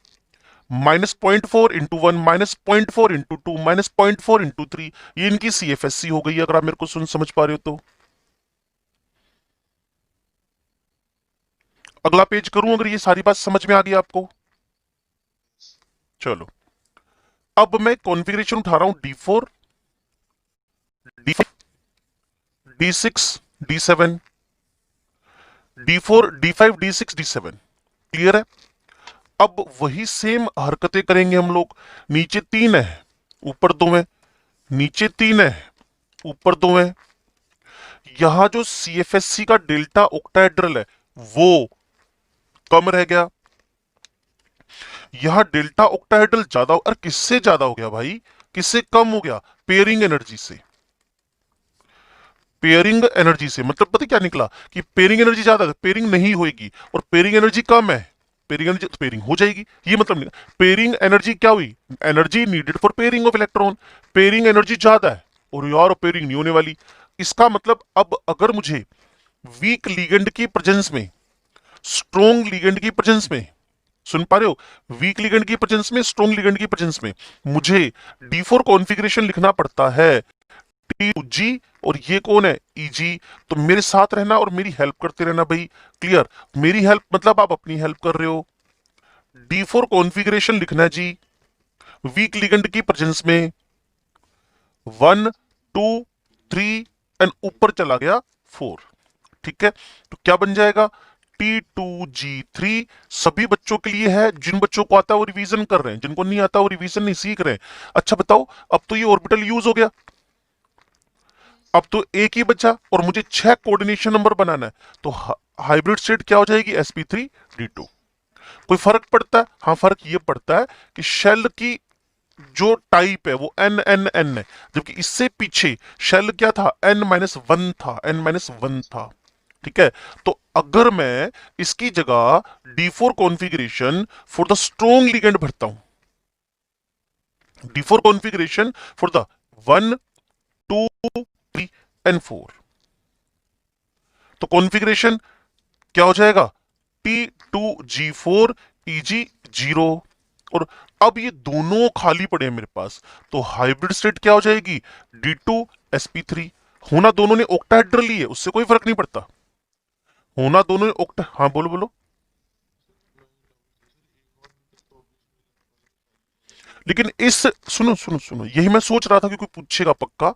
-0.4 इंटू 1, -0.4 इंटू 2, -0.4 इंटू 3, ये इनकी CFSC हो गई, अगर आप मेरे को समझ पा रहे हो तो। अगला पेज करूं अगर ये सारी बात समझ में आ गई आपको। चलो, अब मैं कॉन्फ़िगरेशन उठा रहा हूं D4, D5, D6, D7, D4, D5, D6, D7, clear है। अब वही सेम हरकतें करेंगे हम लोग। नीचे 3 है, ऊपर 2 है, नीचे 3 है, ऊपर 2 है। यहां जो CFSC का डेल्टा ऑक्टाहेड्रल है वो कम रह गया, यहां डेल्टा ऑक्टाहेड्रल ज्यादा, और किससे ज्यादा हो गया भाई, किससे कम हो गया, पेयरिंग एनर्जी से। पेयरिंग एनर्जी से मतलब पता क्या निकला कि पेयरिंग एनर्जी ज्यादा है, पेयरिंग नहीं होगी, और पेयरिंग एनर्जी कम है, पेयरिंग एनर्जी तो पेयरिंग हो जाएगी, ये मतलब नहीं। पेयरिंग एनर्जी क्या हुई, energy needed for pairing of electron, pairing energy ज्यादा है और यार पेयरिंग नहीं होने वाली। इसका मतलब अब अगर मुझे वीक लिगेंड की प्रेजेंस में, स्ट्रॉन्ग लिगेंड की प्रेजेंस में, सुन पा रहे हो, वीक लिगेंड की प्रेजेंस में, स्ट्रॉन्ग लिगेंड की प्रेजेंस में मुझे D4 कॉन्फ़िगरेशन लिखना पड़ता है T2G, और ये कौन है EG। तो मेरे साथ रहना और मेरी हेल्प करते रहना भाई, क्लियर। मेरी हेल्प मतलब आप अपनी हेल्प कर रहे हो। D4 कॉन्फ़िगरेशन लिखना है जी वीक लिगेंड की प्रेजेंस में, 1 2 3 एंड ऊपर चला गया 4, ठीक है। तो क्या बन जाएगा T2G3। सभी बच्चों के लिए है, जिन बच्चों को आता है वो रिवीजन कर रहे हैं, जिनको नहीं आता वो रिवीजन नहीं सीख रहे हैं। अच्छा बताओ, अब तो ये ऑर्बिटल यूज हो गया, अब तो एक ही बचा और मुझे 6 कोऑर्डिनेशन नंबर बनाना है। तो हाइब्रिड स्टेट क्या हो जाएगी sp3d2। कोई फर्क पड़ता है, हाँ फर्क ये पड़ता है कि शेल की जो टाइप है वो n है, जबकि इससे पीछे शेल क्या था n-1 था, n-1 था, ठीक है। तो अगर मैं इसकी जगह D4 configuration for the strong ligand भरता हूं, D4 configuration for the 1 2 3 and 4, तो कॉन्फ़िगरेशन क्या हो जाएगा T2G4 EG0। और अब ये दोनों खाली पड़े हैं मेरे पास, तो हाइब्रिड स्टेट क्या हो जाएगी D2sp3। होना दोनों ने ऑक्टाहेड्रल ही है, उससे कोई फर्क नहीं पड़ता, होना दोनों ने ऑक्टा, हाँ बोलो बोलो। लेकिन इस, सुनो सुनो सुनो, यही मैं सोच रहा था कि कोई पूछेगा पक्का।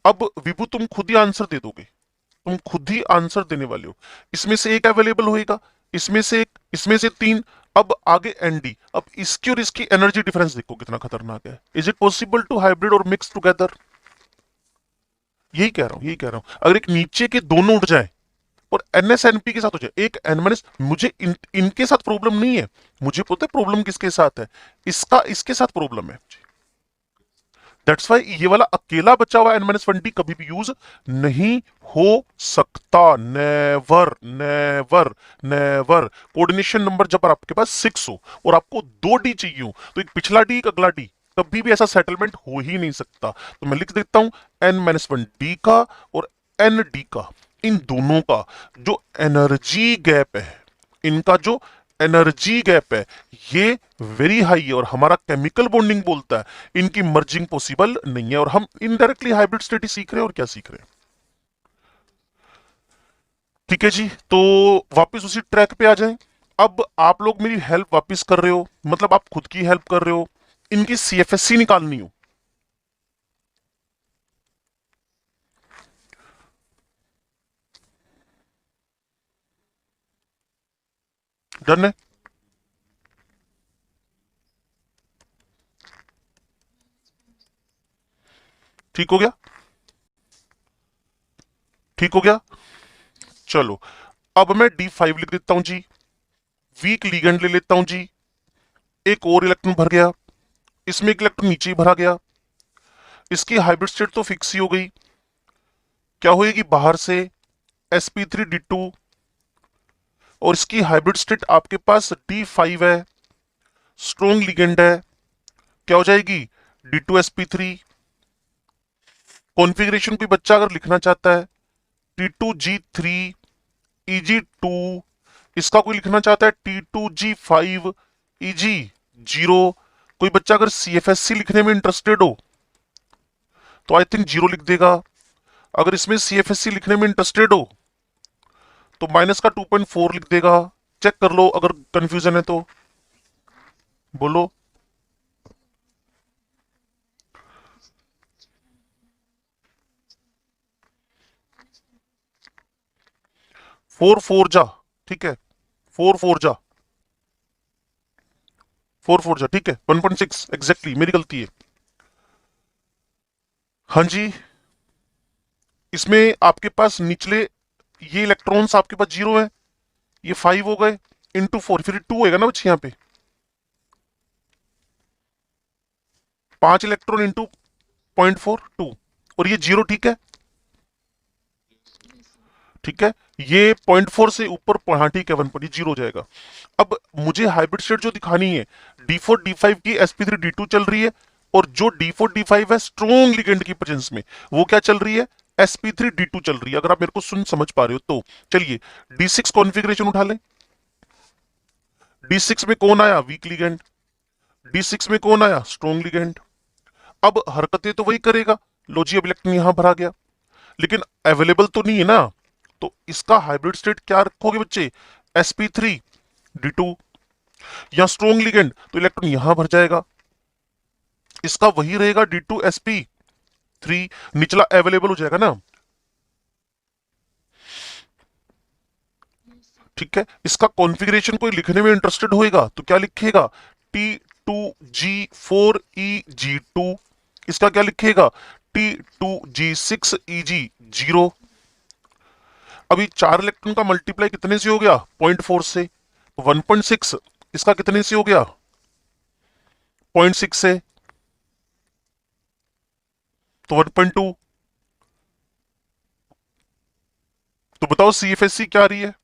अब विभू तुम खुद ही आंसर दे दोगे, तुम खुद ही आंसर देने वाले हो। इसमें से एक अवेलेबल होएगा, इसमें से एक, इसमें से 3, अब आगे एनडी। अब इसकी और इसकी एनर्जी डिफरेंस देखो कितना खतरनाक है। Is it possible to hybrid और मिक्स टुगेदर, यही कह रहा हूं, यही कह रहा हूं। अगर एक नीचे के दोनों उठ जाए और NSNP के साथ हो जाए, एक N-, मुझे इनके साथ प्रॉब्लम नहीं है, मुझे पता है प्रॉब्लम किसके साथ है, इसका इसके साथ प्रॉब्लम है। दैट्स वाई ये वाला अकेला बचा हुआ N-1D कभी भी यूज नहीं हो सकता, never never never. Coordination number जब आपके पास 6 हो और आपको 2D चाहिए हो, तो एक पिछला D एक अगला D, कभी भी ऐसा सेटलमेंट हो ही नहीं सकता। तो मैं लिख देता हूं N-1D का और ND का, इन दोनों का जो एनर्जी गैप है, इनका जो एनर्जी गैप है ये वेरी हाई है, और हमारा केमिकल बॉन्डिंग बोलता है इनकी मर्जिंग पॉसिबल नहीं है। और हम इनडायरेक्टली हाइब्रिड स्टेट ही सीख रहे हैं, और क्या सीख रहे हैं। ठीक है जी, तो वापस उसी ट्रैक पे आ जाएं। अब आप लोग मेरी हेल्प वापस कर रहे हो, मतलब आप खुद की हेल्प कर रहे हो, इनकी सीएफएससी निकालनी हो। डन है? ठीक हो गया? ठीक हो गया। चलो, अब मैं D5 लिख देता हूं जी। वीक लिगेंड ले लेता हूं जी। एक और इलेक्ट्रॉन भर गया, इसमें एक इलेक्ट्रॉन नीचे ही भरा गया। इसकी हाइब्रिड स्टेट तो फिक्स ही हो गई। क्या होएगी बाहर से? sp3d2। और इसकी हाइब्रिड स्टेट आपके पास D5 है, स्ट्रॉन्ग लिगेंड है। क्या हो जाएगी? D2sp3। कॉन्फ़िगरेशन कोई बच्चा अगर लिखना चाहता है, T2G3 EG2। इसका कोई लिखना चाहता है T2G5 EG0। कोई बच्चा अगर CFSC लिखने में इंटरेस्टेड हो तो आई थिंक जीरो लिख देगा। अगर इसमें CFSC लिखने में इंटरेस्टेड हो तो माइनस का 2.4 लिख देगा। चेक कर लो अगर कंफ्यूजन है तो। बोलो। 4 4 जा। ठीक है, 4 4 जा। 4 4 जा, ठीक है। 1.6 एग्जैक्टली, मेरी गलती है। हाँ जी, इसमें आपके पास निचले ये इलेक्ट्रॉन्स आपके पास जीरो है, ये 5 हो गए, इंटू 4 फिर 2 होएगा ना बच्चे यहाँ पे। 5 इलेक्ट्रॉन इंटू 0.4 2। और ये जीरो, ठीक है। ठीक है, ये 0.4 से ऊपर, हाँ ठीक है, 1 जीरो हो जाएगा। अब मुझे हाइब्रिड स्टेट जो दिखानी है, D4 D5 की sp3d2 चल रही है। और जो D4 D5 है स्ट्रॉन्ग लिगेंड की प्रेजेंस में, वो क्या चल रही है? sp3d2 चल रही है। अगर आप मेरे को सुन समझ पा रहे हो तो चलिए D6 कॉन्फ़िगरेशन उठा लें। D6 में कौन आया? Week ligand. D6 में कौन आया? Strong ligand. अब हरकतें तो वही करेगा। लो जी, अब इलेक्ट्रॉन यहां भरा गया, लेकिन अवेलेबल तो नहीं है ना। तो इसका हाइब्रिड स्टेट क्या रखोगे बच्चे? sp3d2। या स्ट्रॉन्ग लिगेंड तो इलेक्ट्रॉन यहां भर जाएगा, इसका वही रहेगा D2sp3। निचला अवेलेबल हो जाएगा ना। ठीक है, इसका कॉन्फ़िगरेशन कोई लिखने में इंटरेस्टेड होएगा तो क्या लिखेगा? T2G4EG2। इसका क्या लिखेगा? T2G6EG0। अभी 4 इलेक्ट्रॉन का मल्टीप्लाई कितने से हो गया? 0.4 से। 1.6 इसका कितने से हो गया? 0.6 से। तो 1.2। तो बताओ CFSC क्या आ रही है?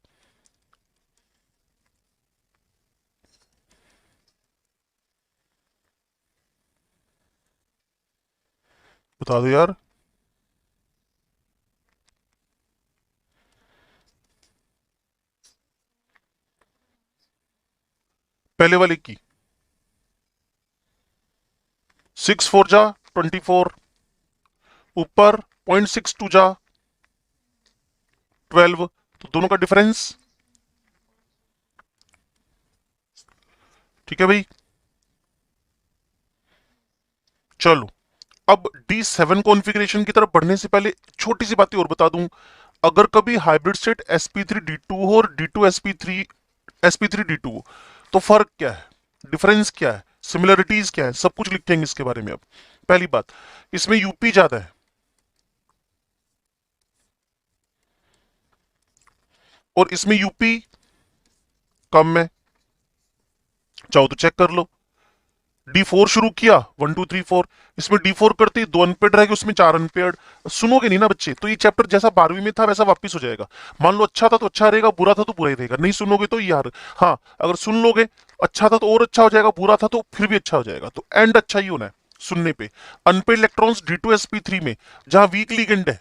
बता दो यार। पहले वाले की 6 4 जा 24, ऊपर 0.62 जा 12। तो दोनों का डिफरेंस। ठीक है भाई। चलो, अब D7 कॉन्फ़िगरेशन की तरफ बढ़ने से पहले छोटी सी बातें और बता दूं। अगर कभी हाइब्रिड स्टेट sp3d2 हो और D2sp3 sp3d2 हो तो फर्क क्या है, डिफरेंस क्या है, सिमिलरिटीज क्या है, सब कुछ लिखेंगे इसके बारे में। अब पहली बात, इसमें यूपी ज्यादा है और इसमें यूपी कम है। चाहो तो चेक कर लो। D4 शुरू किया, 1 2 3 4। इसमें D4 करते ही 2 अनपेड रह गए, उसमें 4 अनपेड। सुनोगे नहीं ना बच्चे, तो ये चैप्टर जैसा 12वीं में था वैसा वापस हो जाएगा। मान लो अच्छा था तो अच्छा रहेगा, बुरा था तो बुरा ही रहेगा। नहीं सुनोगे तो यार, हाँ अगर सुन लोगे, अच्छा था तो और अच्छा हो जाएगा, बुरा था तो फिर भी अच्छा हो जाएगा। तो एंड अच्छा ही होना है सुनने पे। अनपेड इलेक्ट्रॉन्स D2sp3 में जहां वीक लिगेंड है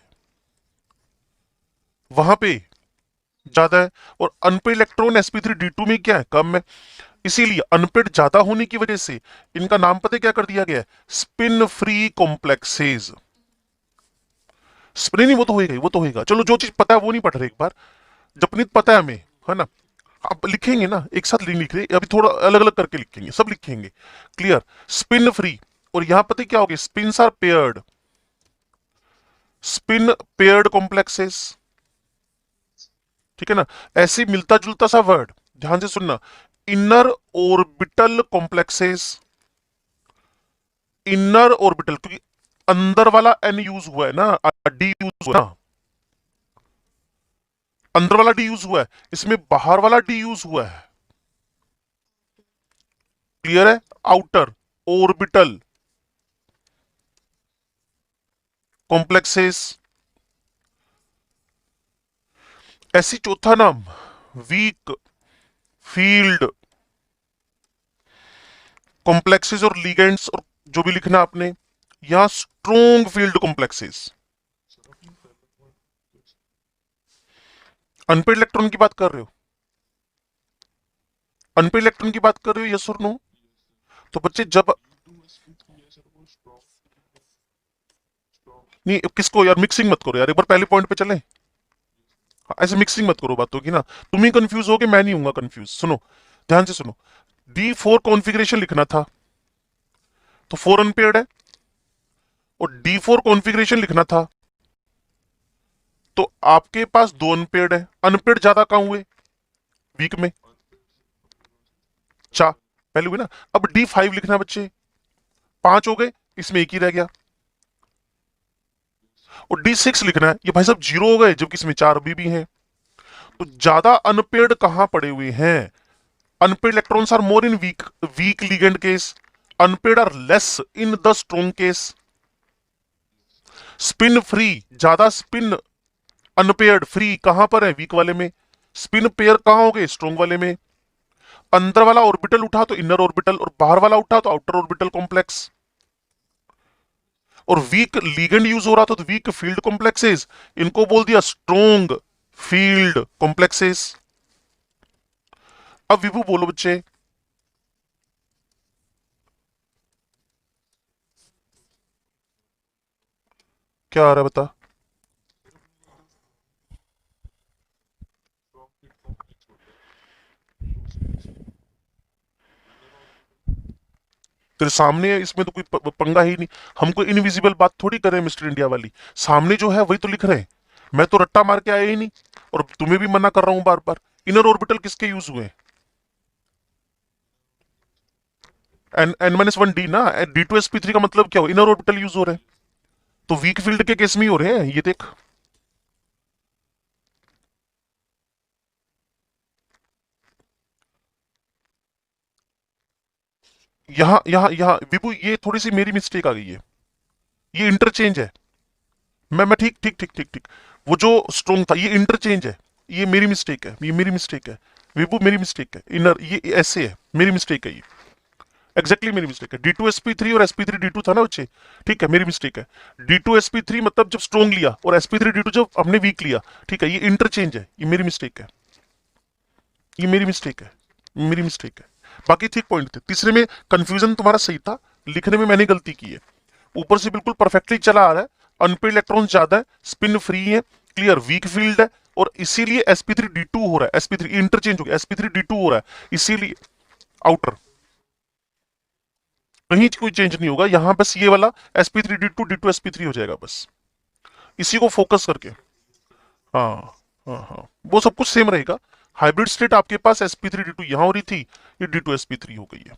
वहां पे ज्यादा है, और अनपेड इलेक्ट्रॉन sp3d2 में क्या है? कम है। इसीलिए अनपेड ज्यादा होने की वजह से इनका नाम पता है क्या कर दिया गया है? Spin free complexes. स्पिन नहीं, वो तो होएगा ही, वो तो होएगा। चलो, जो चीज पता है वो नहीं पढ़ रहे एक बार। जपनीत पता है हमें, है ना। अब लिखेंगे ना, एक साथ नहीं लिख रहे अभी, थोड़ा अलग अलग करके लिखेंगे, सब लिखेंगे। क्लियर। स्पिन फ्री, और यहां पता है क्या हो गया, spins are paired, spin paired complexes. ठीक है ना। ऐसे मिलता जुलता सा वर्ड, ध्यान से सुनना। Inner orbital complexes, inner orbital, क्योंकि अंदर वाला एन यूज हुआ है ना, डी यूज हुआ है ना, अंदर वाला डी यूज हुआ है, इसमें बाहर वाला डी यूज हुआ है। क्लियर है। Outer orbital complexes. ऐसी चौथा नाम, वीक फील्ड कॉम्प्लेक्सेस और लिगेंड्स, और जो भी लिखना आपने, यहां strong field complexes. Unpaired electron की बात कर रहे हो, अनपेड इलेक्ट्रॉन की बात कर रहे हो, यस और नो। तो बच्चे जब, नहीं किसको यार, मिक्सिंग मत करो यार, एक बार पहले पॉइंट पे चले। हाँ, ऐसे मिक्सिंग मत करो बातों की ना, तुम ही कंफ्यूज हो, कि मैं नहीं हूं कंफ्यूज। सुनो, ध्यान से सुनो। D4 कॉन्फ़िगरेशन लिखना था, तो 4 अनपेड है, और D4 कॉन्फ़िगरेशन लिखना था, तो आपके पास 2 अनपेड है। अनपेड ज्यादा कहां हुए, वीक में, चा पहले हुए ना। अब D5 लिखना है बच्चे, 5 हो गए, इसमें एक ही रह गया। और D6 लिखना है, ये भाई साहब 0 हो गए, जबकि इसमें 4 भी हैं। तो ज्यादा अनपेड कहां पड़े हुए हैं, unpaired electrons are more in weak, weak ligand case, unpaired are less in the strong case. Spin free, ज्यादा स्पिन अनपेयर्ड फ्री कहां पर है, वीक वाले में। स्पिन पेयर कहां हो गए, स्ट्रॉन्ग वाले में। अंदर वाला ऑर्बिटल उठा तो इनर ऑर्बिटल, और बाहर वाला उठा तो आउटर ऑर्बिटल कॉम्प्लेक्स। और वीक लीगेंड यूज हो रहा था, तो वीक फील्ड कॉम्प्लेक्सेस, इनको बोल दिया स्ट्रॉन्ग फील्ड कॉम्प्लेक्सेस। अब विभू बोलो बच्चे। क्या आ रहा है बता। तेरे सामने है, इसमें तो कोई पंगा ही नहीं। हम कोई इनविजिबल बात थोड़ी कर रहे हैं मिस्टर इंडिया वाली, सामने जो है वही तो लिख रहे हैं। मैं तो रट्टा मार के आया ही नहीं, और तुम्हें भी मना कर रहा हूं बार बार। इनर ऑर्बिटल किसके यूज हुए, N N minus one D ना, D2sp3 का मतलब क्या हो, इनर ऑर्बिटल यूज हो रहे हैं। तो वीक फील्ड के केस में ही हो रहे हैं, ये देख। यहाँ यहाँ यहाँ विभू, ये थोड़ी सी मेरी मिस्टेक आ गई है, ये इंटरचेंज है। मैं ठीक ठीक ठीक ठीक ठीक, वो जो स्ट्रोंग था ये इंटरचेंज है, ये मेरी मिस्टेक है, ये मेरी मिस्टेक है। विभू मेरी मिस्टेक है, इनर ये ऐसे है, मेरी मिस्टेक है ये, एग्जैक्टली मेरी मिस्टेक है। D2sp3 और sp3d2 था ना बच्चे, ठीक है, मेरी मिस्टेक है। D2sp3 मतलब जब स्ट्रोंग लिया, और sp3d2 जब हमने वीक लिया। ठीक है, ये इंटरचेंज है, ये मेरी मिस्टेक है, ये मेरी मिस्टेक है, मेरी मिस्टेक है। बाकी ठीक पॉइंट थे, तीसरे में कंफ्यूजन तुम्हारा सही था, लिखने में मैंने गलती की है। ऊपर से बिल्कुल परफेक्टली चला आ रहा है, अनपेड इलेक्ट्रॉन ज्यादा है, स्पिन फ्री है, क्लियर, वीक फील्ड है, और इसीलिए sp3d2 हो रहा है, sp3 इंटरचेंज हो गया, sp3d2 हो रहा है, इसीलिए आउटर। कहीं कोई चेंज नहीं होगा यहां, बस ये वाला sp3d2 D2sp3 हो जाएगा बस, इसी को फोकस करके। हाँ हाँ हाँ, वो सब कुछ सेम रहेगा। हाइब्रिड स्टेट आपके पास sp3d2 यहां हो रही थी, ये D2sp3 हो गई है।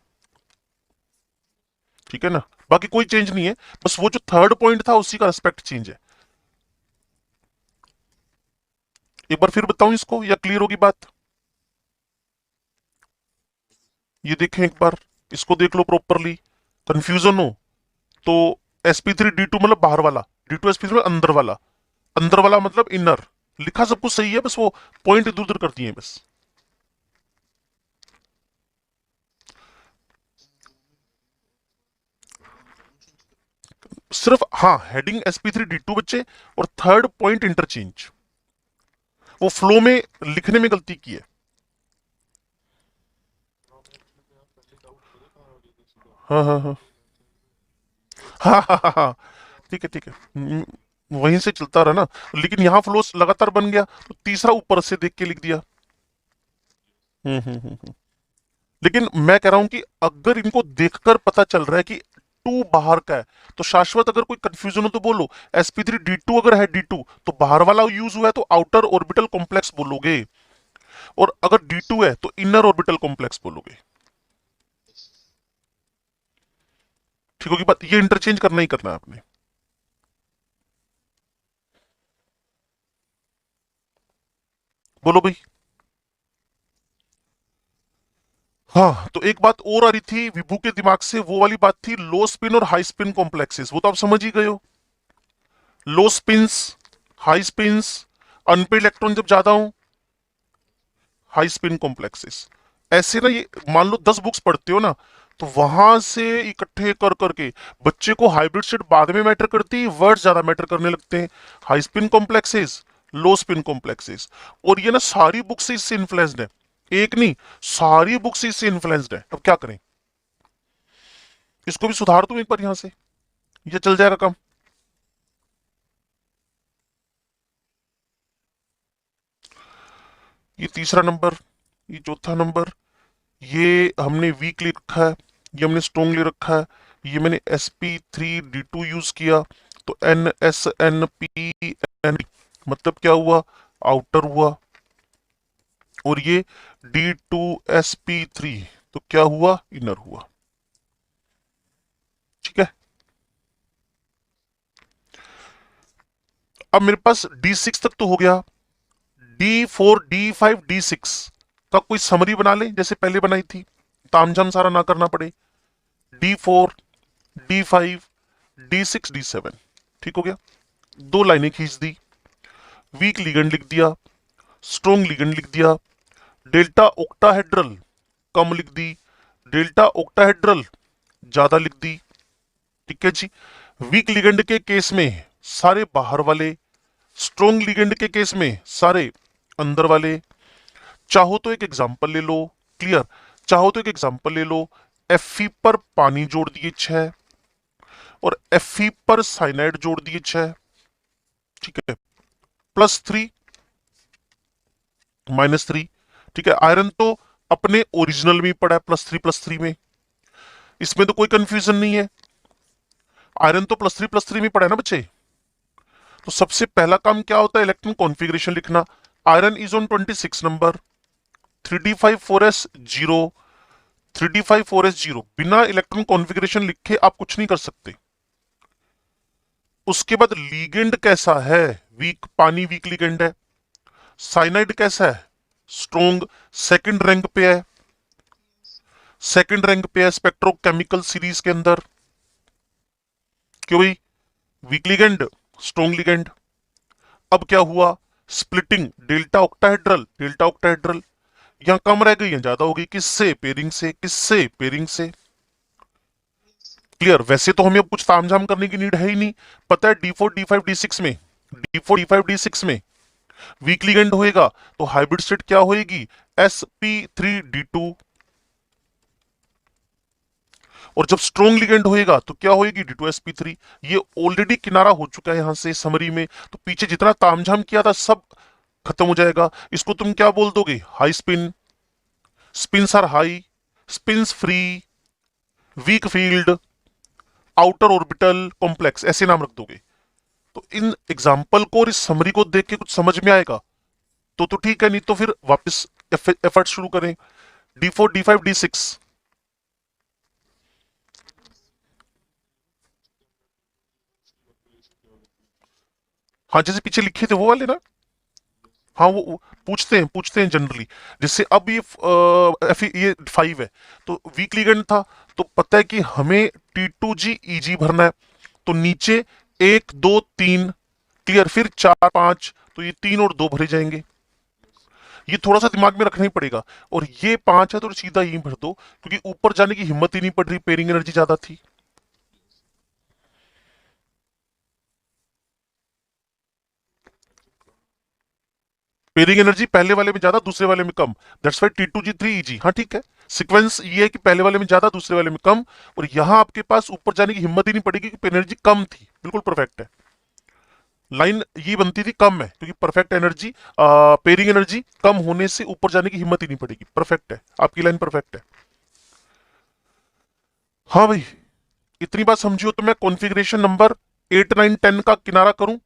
ठीक है ना, बाकी कोई चेंज नहीं है, बस वो जो थर्ड पॉइंट था उसी का रेस्पेक्ट चेंज है। एक बार फिर बताऊं इसको, या क्लियर होगी बात। ये देखें एक बार, इसको देख लो प्रॉपरली, कंफ्यूजन हो तो। sp3d2 मतलब बाहर वाला, D2sp3 मतलब अंदर वाला, अंदर वाला मतलब इनर। लिखा सब कुछ सही है, बस वो पॉइंट इधर उधर कर दिए बस। सिर्फ हाँ, हेडिंग sp3d2 बच्चे, और थर्ड पॉइंट इंटरचेंज, वो फ्लो में लिखने में गलती की है। हाँ हाँ हाँ हाँ हाँ हाँ हाँ, ठीक है ठीक है। वहीं से चलता रहा ना, लेकिन यहाँ फ्लो लगातार बन गया तो तीसरा ऊपर से देख के लिख दिया। हम्म। लेकिन मैं कह रहा हूं कि अगर इनको देखकर पता चल रहा है कि टू बाहर का है, तो शाश्वत अगर कोई कंफ्यूजन हो तो बोलो sp3d2 अगर है d2 तो बाहर वाला यूज हुआ है तो आउटर ऑर्बिटल कॉम्प्लेक्स बोलोगे, और अगर d2 है तो इनर ऑर्बिटल कॉम्प्लेक्स बोलोगे। ठीक होगी बात, ये इंटरचेंज करना ही करना है आपने। बोलो भाई। हाँ, तो एक बात और आ रही थी विभू के दिमाग से, वो वाली बात थी लो स्पिन और हाई स्पिन कॉम्प्लेक्सेस, वो तो आप समझ ही गए हो। Low spins, high spins, unpaired electron जब ज्यादा हो, हाई स्पिन कॉम्प्लेक्सेस। ऐसे ना, ये मान लो 10 बुक्स पढ़ते हो ना, तो वहां से इकट्ठे कर करके बच्चे को हाइब्रिड सेट बाद में मैटर करती है, वर्ड्स ज्यादा मैटर करने लगते हैं। हाई स्पिन कॉम्प्लेक्सेस, लो स्पिन कॉम्प्लेक्सेस, और ये ना सारी बुक से इससे इन्फ्लुएंस्ड है, एक नहीं, सारी बुक से इससे इन्फ्लुएंस्ड है। अब क्या करें, इसको भी सुधार दूं एक बार यहां से, ये चल जाएगा काम। ये तीसरा नंबर, ये चौथा नंबर, ये हमने वीक ले रखा है, ये हमने स्ट्रोंग ले रखा है, ये मैंने sp3d2 यूज किया, तो nsnp मतलब क्या हुआ, आउटर हुआ, और ये d2sp3 तो क्या हुआ, इनर हुआ। ठीक है, अब मेरे पास d6 तक तो हो गया, d4 d5 d6 का कोई समरी बना ले जैसे पहले बनाई थी, तामझाम सारा ना करना पड़े। d4 d5 d6 d7, ठीक हो गया, दो लाइनें खींच दी, वीक लिगेंड लिख दिया, स्ट्रोंग लिगेंड लिख दिया, डेल्टा ओक्टाहेड्रल कम लिख दी, डेल्टा ओक्टाहेड्रल ज्यादा लिख दी। ठीक है जी, वीक लिगेंड के केस में सारे बाहर वाले, स्ट्रोंग लिगेंड के केस में सारे अंदर वाले। चाहो तो एक एग्जांपल ले लो, क्लियर, चाहो तो एक एग्जांपल ले लो, Fe पर पानी जोड़ दिए 6, और Fe पर साइनाइड जोड़ दिए 6, ठीक है, +3 -3, ठीक है। आयरन तो अपने ओरिजिनल में ही पड़ा है +3 में, इसमें तो कोई कंफ्यूजन नहीं है, आयरन तो +3 में पड़ा है ना बच्चे। तो सबसे पहला काम क्या होता है, इलेक्ट्रॉन कॉन्फ़िगरेशन लिखना। Iron is on 26 number, 3d5 4s 0, 3d5 4s 0, बिना इलेक्ट्रॉन कॉन्फ़िगरेशन लिखे आप कुछ नहीं कर सकते। उसके बाद लीगेंड कैसा है, वीक, पानी वीक लीगेंड है। साइनाइड कैसा है, स्ट्रोंग, सेकंड रैंक पे है, सेकंड रैंक पे है स्पेक्ट्रोकेमिकल सीरीज के अंदर। क्यों भाई, वीक लिगेंड, स्ट्रोंग लिगेंड। अब क्या हुआ, splitting, delta octahedral, delta octahedral, यहां कम रह गई है, ज्यादा हो गई, किससे, पेयरिंग से, किससे, पेयरिंग से। क्लियर, वैसे तो हमें अब कुछ तामझाम करने की नीड है ही नहीं, पता है d4 d5 d6 में, d4 d5 d6 में वीक लिगेंड होएगा तो हाइब्रिड स्टेट क्या होएगी, sp3d2, और जब स्ट्रोंग लिगेंड होएगा तो क्या होएगी, d2sp3। ये ऑलरेडी किनारा हो चुका है यहां से समरी में, तो पीछे जितना तामझाम किया था सब खत्म हो जाएगा। इसको तुम क्या बोल दोगे, high spin, spins are high, spins free, weak field, outer orbital complex, ऐसे नाम रख दोगे। तो इन एग्जाम्पल को और इस समरी को देख के कुछ समझ में आएगा तो ठीक है, नहीं तो फिर वापस एफर्ट शुरू करें। d4 d5 d6, हाँ जैसे पीछे लिखे थे वो वाले ना, हाँ वो पूछते हैं जनरली। जैसे अब ये ये 5 है, तो वीक लिगेंड था, तो पता है कि हमें T2G भरना है, तो नीचे 1 2 3, क्लियर, फिर 4 5, तो ये 3 और 2 भरे जाएंगे। ये थोड़ा सा दिमाग में रखना ही पड़ेगा, और ये 5 है तो सीधा यही भर दो, क्योंकि ऊपर जाने की हिम्मत ही नहीं पड़ रही, पेयरिंग एनर्जी ज्यादा थी। पेयरिंग एनर्जी पहले वाले में ज्यादा, दूसरे वाले में कम, दैट्स व्हाई T2G 3 EG। हाँ ठीक है, सीक्वेंस ये है कि पहले वाले में ज्यादा, दूसरे वाले में कम, और यहां आपके पास ऊपर जाने की हिम्मत ही नहीं पड़ेगी क्योंकि एनर्जी कम थी, बिल्कुल परफेक्ट है। लाइन ये बनती थी कम है क्योंकि परफेक्ट एनर्जी, पेयरिंग एनर्जी कम होने से ऊपर जाने की हिम्मत ही नहीं पड़ेगी। परफेक्ट है, आपकी लाइन परफेक्ट है। हाँ भाई, इतनी बात समझियो तो मैं कॉन्फ़िगरेशन नंबर 8 9 10 का किनारा करूं।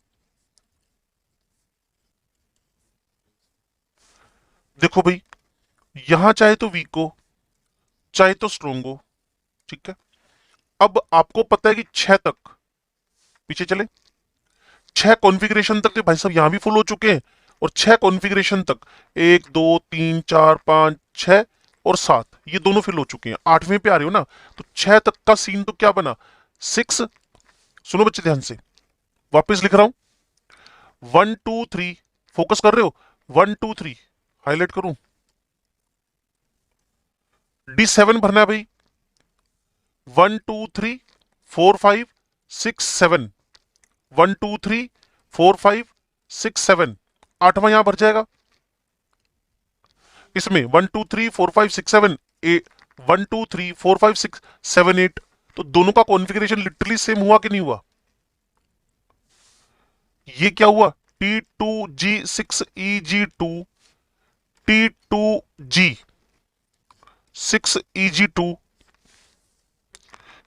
देखो भाई, यहां चाहे तो वीक हो, चाहे तो स्ट्रोंग हो, ठीक है। अब आपको पता है कि 6 तक, पीछे चले, 6 कॉन्फ़िगरेशन तक तो भाई साहब यहां भी फुल हो चुके हैं। और 6 कॉन्फ़िगरेशन तक, 1 2 3 4 5 6 और 7, ये दोनों फिल हो चुके हैं। 8वें पे आ रहे हो ना, तो 6 तक का सीन तो क्या बना, 6। सुनो बच्चे ध्यान से, वापस लिख रहा हूं, 1 2 3, फोकस कर रहे हो, 1 2 3, हाईलाइट करूं, D7 भरना है भाई। 1 2 3 4 5 6 7, 1 2 3 4 5 6 7, 8वां यहां भर जाएगा इसमें, 1 2 3 4 5 6 7, 1 2 3 4 5 6 7 8। तो दोनों का कॉन्फ़िगरेशन लिटरली सेम हुआ कि नहीं हुआ? ये क्या हुआ, T2G6EG2, T2G6EG2।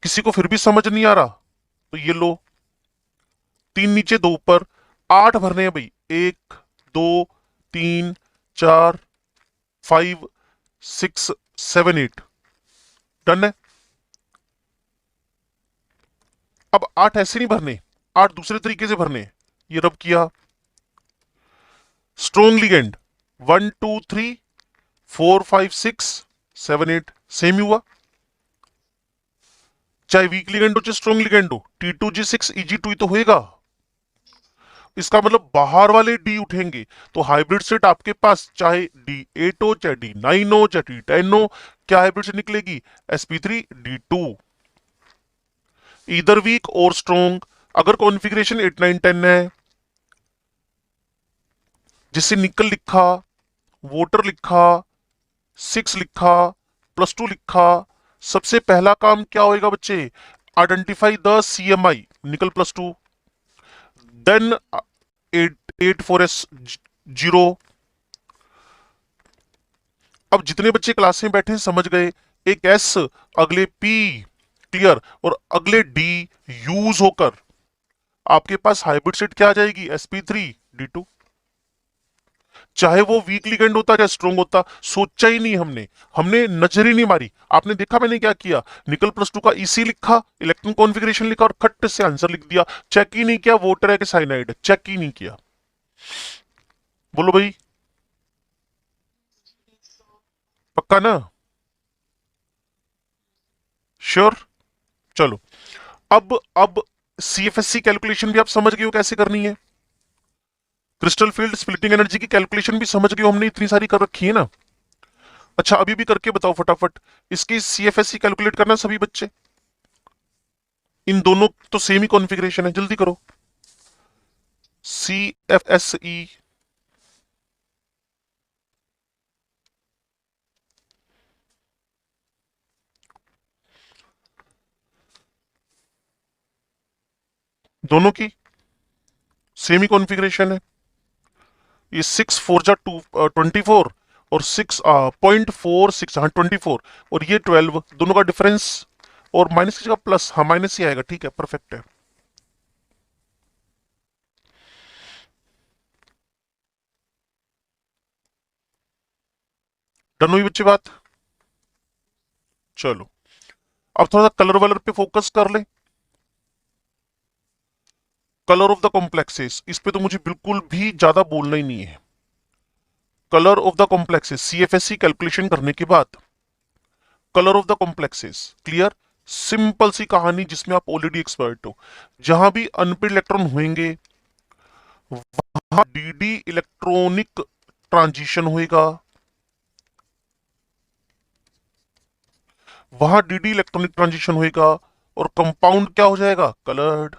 किसी को फिर भी समझ नहीं आ रहा तो ये लो, 3 नीचे 2 ऊपर, 8 भरने हैं भाई, 1 2 3 4 5 6 7 8। डन है। अब 8 ऐसे नहीं भरने, 8 दूसरे तरीके से भरने। ये रब किया, स्ट्रोंग लिगेंड, 1 2 3 4 5 6 7 8, सेम ही हुआ। चाहे वीक लिगेंड हो चाहे स्ट्रोंग लिगेंड हो, T2G6EG2 ही तो होएगा। इसका मतलब बाहर वाले डी उठेंगे। तो हाइब्रिड सेट आपके पास चाहे D8 हो, चाहे D9 हो, चाहे D10 हो, क्या हाइब्रिड सेट निकलेगी, sp3D2, इधर वीक और स्ट्रोंग। अगर कॉन्फ़िगरेशन 8 9 10 है, जिससे निकल लिखा, वोटर लिखा, 6 लिखा, +2 लिखा, सबसे पहला काम क्या होएगा बच्चे, आइडेंटिफाई द CMI, निकल +2, देन 8 4s 0। अब जितने बच्चे क्लास में बैठे हैं समझ गए, एक एस, अगले पी, क्लियर, और अगले डी यूज होकर आपके पास हाइब्रिड सेट क्या आ जाएगी, sp3D2। चाहे वो वीक लिगेंड होता या स्ट्रोंग होता, सोचा ही नहीं हमने, हमने नजर ही नहीं मारी। आपने देखा मैंने क्या किया, निकल +2 का EC लिखा, इलेक्ट्रॉन कॉन्फ़िगरेशन लिखा और खट्ट से आंसर लिख दिया। चेक ही नहीं किया वोटर है कि साइनाइड है, चेक ही नहीं किया। बोलो भाई, पक्का ना? श्योर। चलो, अब CFSC कैलकुलेशन भी आप समझ गए हो कैसे करनी है। क्रिस्टल फील्ड स्प्लिटिंग एनर्जी की कैलकुलेशन भी समझ गए हो, हमने इतनी सारी कर रखी है ना। अच्छा, अभी भी करके बताओ फटाफट, इसकी CFSC कैलकुलेट करना सभी बच्चे। इन दोनों तो सेम ही कॉन्फ़िगरेशन है, जल्दी करो। CFSE, दोनों की सेम ही कॉन्फ़िगरेशन है। ये 6 4 जा 24, और 6.46, हाँ 24, और ये 12, दोनों का डिफरेंस, और माइनस की जगह प्लस, हाँ माइनस ही आएगा, ठीक है, परफेक्ट है। डन हुई बच्चे बात। चलो, अब थोड़ा सा कलर वलर पे फोकस कर ले। कलर ऑफ द कॉम्प्लेक्सेस, इस पे तो मुझे बिल्कुल भी ज्यादा बोलना ही नहीं है। Colour of the complexes, CFSC calculation करने के बाद colour of the complexes, clear, simple सी कहानी जिसमें आप ऑलरेडी एक्सपर्ट हो। जहां भी अनपेड इलेक्ट्रॉन होंगे वहां DD इलेक्ट्रॉनिक ट्रांजिशन होएगा, वहां DD इलेक्ट्रॉनिक ट्रांजिशन होएगा, और कंपाउंड क्या हो जाएगा, कलर्ड।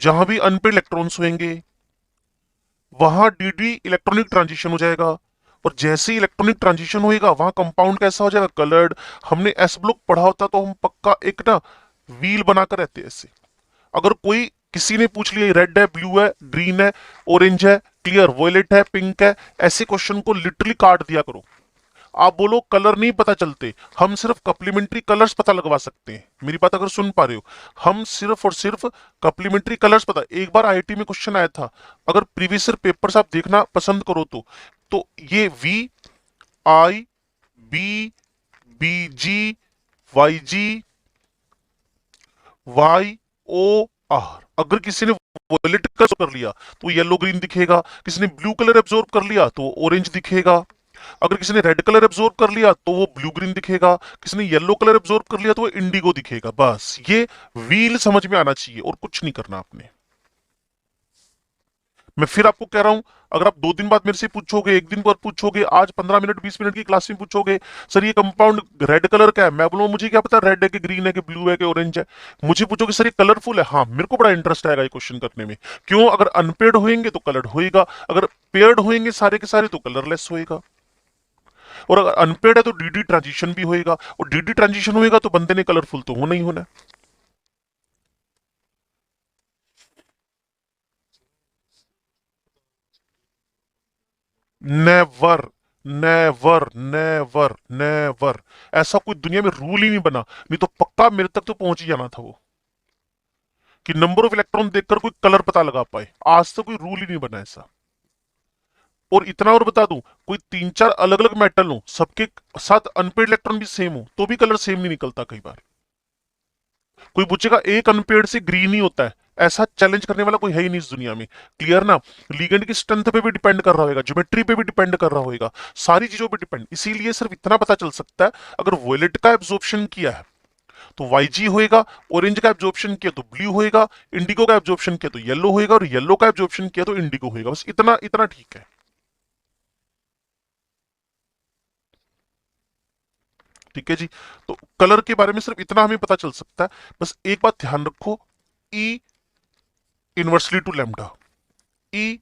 जहां भी अनपेड इलेक्ट्रॉन्स होंगे वहां DD इलेक्ट्रॉनिक ट्रांजिशन हो जाएगा, और जैसे ही इलेक्ट्रॉनिक ट्रांजिशन होएगा वहां कंपाउंड कैसा हो जाएगा, कलर्ड। हमने S ब्लॉक पढ़ा होता तो हम पक्का एक ना व्हील बनाकर रहते ऐसे। अगर कोई किसी ने पूछ लिया रेड है, ब्लू है, ग्रीन है, ऑरेंज है, क्लियर, वॉयलेट है, पिंक है, ऐसे क्वेश्चन को लिटरली काट दिया करो। आप बोलो कलर नहीं पता चलते, हम सिर्फ कप्लीमेंट्री कलर्स पता लगवा सकते हैं। मेरी बात अगर सुन पा रहे हो, हम सिर्फ और सिर्फ कप्लीमेंट्री कलर्स पता। एक बार आईआईटी में क्वेश्चन आया था, अगर प्रीवियस ईयर पेपर्स आप देखना पसंद करो तो ये VI BG YG YOR, अगर किसी ने वॉयलेट कलर कर लिया तो येलो ग्रीन दिखेगा, किसी ने ब्लू कलर एब्जॉर्ब कर लिया तो ऑरेंज दिखेगा, अगर किसी ने रेड कलर एब्जॉर्ब कर लिया तो वो ब्लू ग्रीन दिखेगा, किसी ने येलो कलर एब्जॉर्ब कर लिया तो वो इंडिगो दिखेगा। बस ये व्हील समझ में आना चाहिए और कुछ नहीं करना आपने। मैं फिर आपको कह रहा हूं, अगर आप 2 दिन बाद मेरे से पूछोगे, 1 दिन बाद पूछोगे, आज 15 मिनट 20 मिनट की क्लास में पूछोगे, सर ये कंपाउंड रेड कलर का है, मैं बोलूंगा मुझे क्या पता रेड है कि ग्रीन है कि ब्लू है कि ऑरेंज है। मुझे पूछोगे सर ये कलरफुल है, हाँ मेरे को बड़ा इंटरेस्ट आएगा ये क्वेश्चन करने में। क्यों? अगर अनपेयर्ड होंगे तो कलर्ड होएगा, अगर पेयर्ड होंगे सारे के सारे तो कलरलेस होएगा, और अगर अनपेयर्ड है तो डीडी ट्रांजिशन भी होएगा, और डीडी ट्रांजिशन होएगा तो बंदे ने कलरफुल तो होना ही होना है। नेवर, नेवर, नेवर, नेवर, ऐसा कोई दुनिया में रूल ही नहीं बना, नहीं तो पक्का मेरे तक तो पहुंच ही जाना था वो, कि नंबर ऑफ इलेक्ट्रॉन देखकर कोई कलर पता लगा पाए। आज तो कोई रूल ही नहीं बना ऐसा। और इतना और बता दूं, कोई 3 4 अलग अलग मेटल हो, सबके साथ अनपेड इलेक्ट्रॉन भी सेम हो, तो भी कलर सेम नहीं निकलता कई बार। कोई पूछेगा एक अनपेड से ग्रीन ही होता है, ऐसा चैलेंज करने वाला कोई है ही नहीं इस दुनिया में। क्लियर ना? लिगेंड की स्ट्रेंथ पे भी डिपेंड कर रहा होगा, ज्योमेट्री पे भी डिपेंड कर रहा होगा, सारी चीजों पे डिपेंड। इसीलिए सिर्फ इतना पता चल सकता है, अगर वॉयलेट का एब्जॉर्प्शन किया है तो YG होएगा, ऑरेंज का एब्जॉर्प्शन किया तो ब्लू होएगा, इंडिगो का एब्जॉर्प्शन किया तो येलो होएगा, और येलो का एब्जॉर्प्शन किया तो इंडिगो होएगा। बस इतना इतना ठीक है। ठीक है जी। तो कलर के बारे में सिर्फ इतना हमें पता चल सकता है। बस एक बात ध्यान रखो, E inversely to lambda, E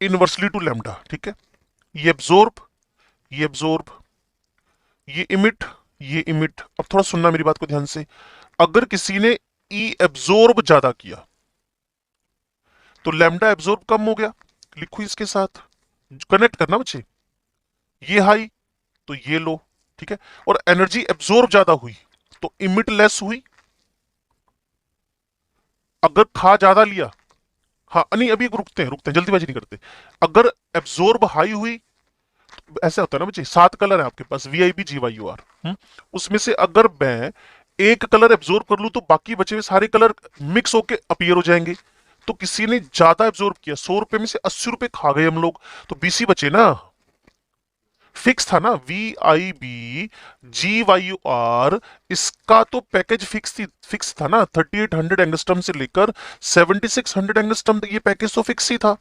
inversely to lambda, ठीक है। ये एब्जॉर्ब, ये एब्जॉर्ब, ये इमिट, ये इमिट। अब थोड़ा सुनना मेरी बात को ध्यान से। अगर किसी ने ई एब्जॉर्ब ज्यादा किया तो लैम्डा एब्जॉर्ब कम हो गया, लिखो इसके साथ, कनेक्ट करना बच्चे। ये हाई तो ये लो, ठीक है। और एनर्जी एब्जॉर्ब ज्यादा हुई तो इमिट लेस हुई। अगर खा ज्यादा लिया, हाँ नहीं अभी रुकते हैं रुकते हैं, जल्दीबाजी नहीं करते। अगर एब्जॉर्ब हाई हुई, ऐसा होता है ना बच्चे, 7 कलर है आपके पास, VIB GYUR, उसमें से अगर मैं एक कलर एब्जॉर्ब कर लूं तो बाकी बचे हुए सारे कलर मिक्स होके अपीयर हो जाएंगे। तो किसी ने ज्यादा एब्जॉर्ब किया, 100 रुपए में से 80 रुपए खा गए हम लोग, तो 20 ही बचे ना। फिक्स था ना, VIB GYUR, इसका तो पैकेज फिक्स था ना। 3800 एंगस्ट्रम से लेकर 7600 एंगस्ट्रम तक ये पैकेज तो फिक्स ही था।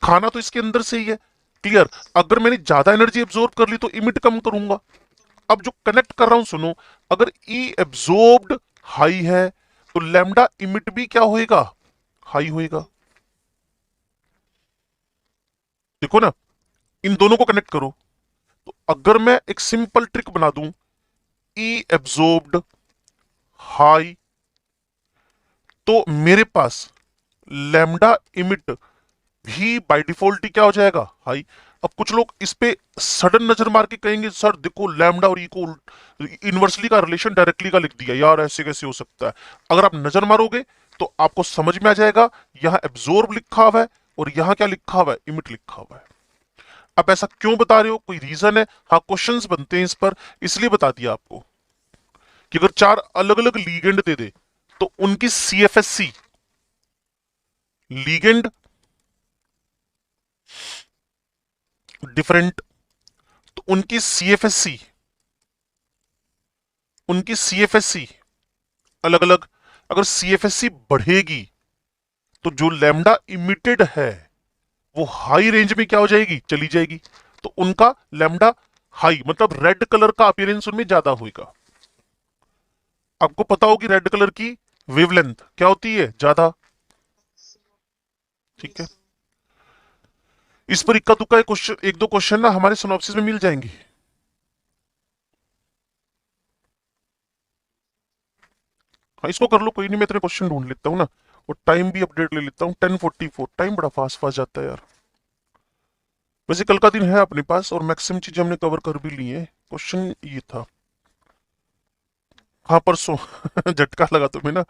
खाना तो इसके अंदर से ही है। क्लियर? अगर मैंने ज्यादा एनर्जी एब्जॉर्ब कर ली तो इमिट कम करूंगा। अब जो कनेक्ट कर रहा हूं सुनो, अगर ई एब्जॉर्ब्ड हाई है तो लैम्डा इमिट भी क्या होएगा? हाई होएगा। देखो ना, इन दोनों को कनेक्ट करो। तो अगर मैं एक सिंपल ट्रिक बना दूं, ई एब्जॉर्ब्ड हाई, तो मेरे पास लैम्डा इमिट भी बाय डिफॉल्ट ही क्या हो जाएगा? हाई। अब कुछ लोग इस पे सडन नजर मार के कहेंगे सर देखो लैम्डा और ई को इनवर्सली का रिलेशन डायरेक्टली का लिख दिया, यार ऐसे कैसे हो सकता है। अगर आप नजर मारोगे तो आपको समझ में आ जाएगा, यहां एब्जॉर्ब लिखा हुआ है और यहां क्या लिखा हुआ है? इमिट लिखा हुआ है। अब ऐसा क्यों बता रहे हो, कोई रीजन है? हाँ क्वेश्चंस बनते हैं इस पर, इसलिए बता दिया आपको कि अगर 4 अलग अलग लीगेंड दे दे तो उनकी CFSC, लीगेंड डिफरेंट, तो उनकी CFSC अलग अलग। अगर CFSC बढ़ेगी तो जो लैम्डा इमिटेड है वो हाई रेंज में क्या हो जाएगी? चली जाएगी। तो उनका लैम्डा हाई, मतलब रेड कलर का अपीयरेंस उनमें ज्यादा होगा। आपको पता होगी रेड कलर की वेवलेंथ क्या होती है? ज्यादा। ठीक है। इस पर इक्का दुक्का एक दो क्वेश्चन ना हमारे सिनॉप्सिस में मिल जाएंगे। हाँ इसको कर लो, कोई नहीं, मैं तेरे क्वेश्चन ढूंढ लेता हूँ ना। और टाइम भी अपडेट ले लेता हूँ 10:44। टाइम बड़ा फास्ट फास्ट जाता है यार। वैसे कल का दिन है अपने पास और मैक्सिमम चीजें हमने कवर कर भी ली है। क्वेश्चन ये था, हाँ परसों झटका लगा तुम्हें ना।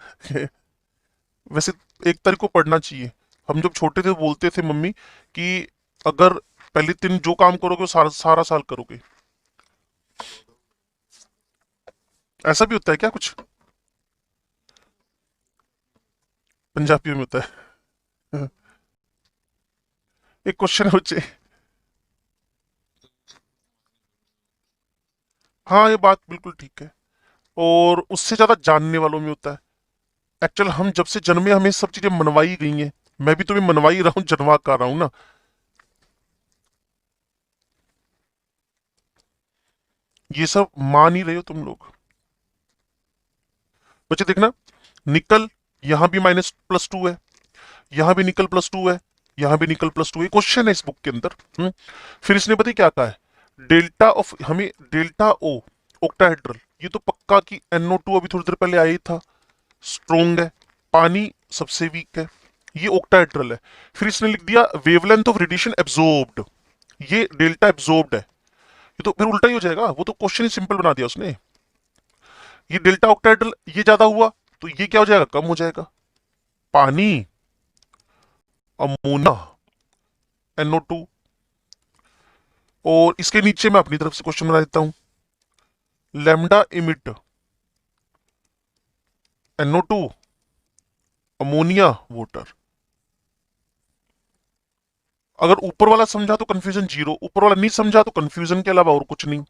वैसे 1 तारीख को पढ़ना चाहिए। हम जब छोटे थे बोलते थे मम्मी कि अगर पहले दिन जो काम करोगे वो सारा सारा साल करोगे। ऐसा भी होता है क्या कुछ? पंजाबियों में होता है। एक क्वेश्चन है बच्चे। हाँ ये बात बिल्कुल ठीक है। और उससे ज्यादा जानने वालों में होता है। एक्चुअल हम जब से जन्मे हमें सब चीजें मनवाई गई हैं। मैं भी तुम्हें मनवाई रहा हूँ, जनवा कर रहा हूँ ना। ये सब मान ही रहे हो तुम लोग। बच्चे देखना, निकल यहां भी -+2 है, यहां भी निकल +2 है, यहां भी निकल +2 है। क्वेश्चन है इस बुक के अंदर। फिर इसने पता है क्या कहा है? डेल्टा ऑफ हमें डेल्टा ओ ऑक्टाहेड्रल, ये तो पक्का कि NO2 अभी थोड़ी देर पहले आया ही था, स्ट्रोंग है। पानी सबसे वीक है, ये ऑक्टाहेड्रल है। फिर इसने लिख दिया वेवलेंथ ऑफ रेडिएशन एब्जॉर्ब्ड, ये डेल्टा एब्जॉर्ब्ड है। ये तो फिर उल्टा ही हो जाएगा, वो तो क्वेश्चन ही सिंपल बना दिया उसने। ये डेल्टा ऑक्टाहेड्रल ये ज्यादा हुआ तो ये क्या हो जाएगा? कम हो जाएगा। पानी, अमोनिया, NO2। और इसके नीचे मैं अपनी तरफ से क्वेश्चन बना देता हूं, lambda emit, NO2, ammonia, water. अगर ऊपर वाला समझा तो कंफ्यूजन जीरो, ऊपर वाला नहीं समझा तो कंफ्यूजन के अलावा और कुछ नहीं।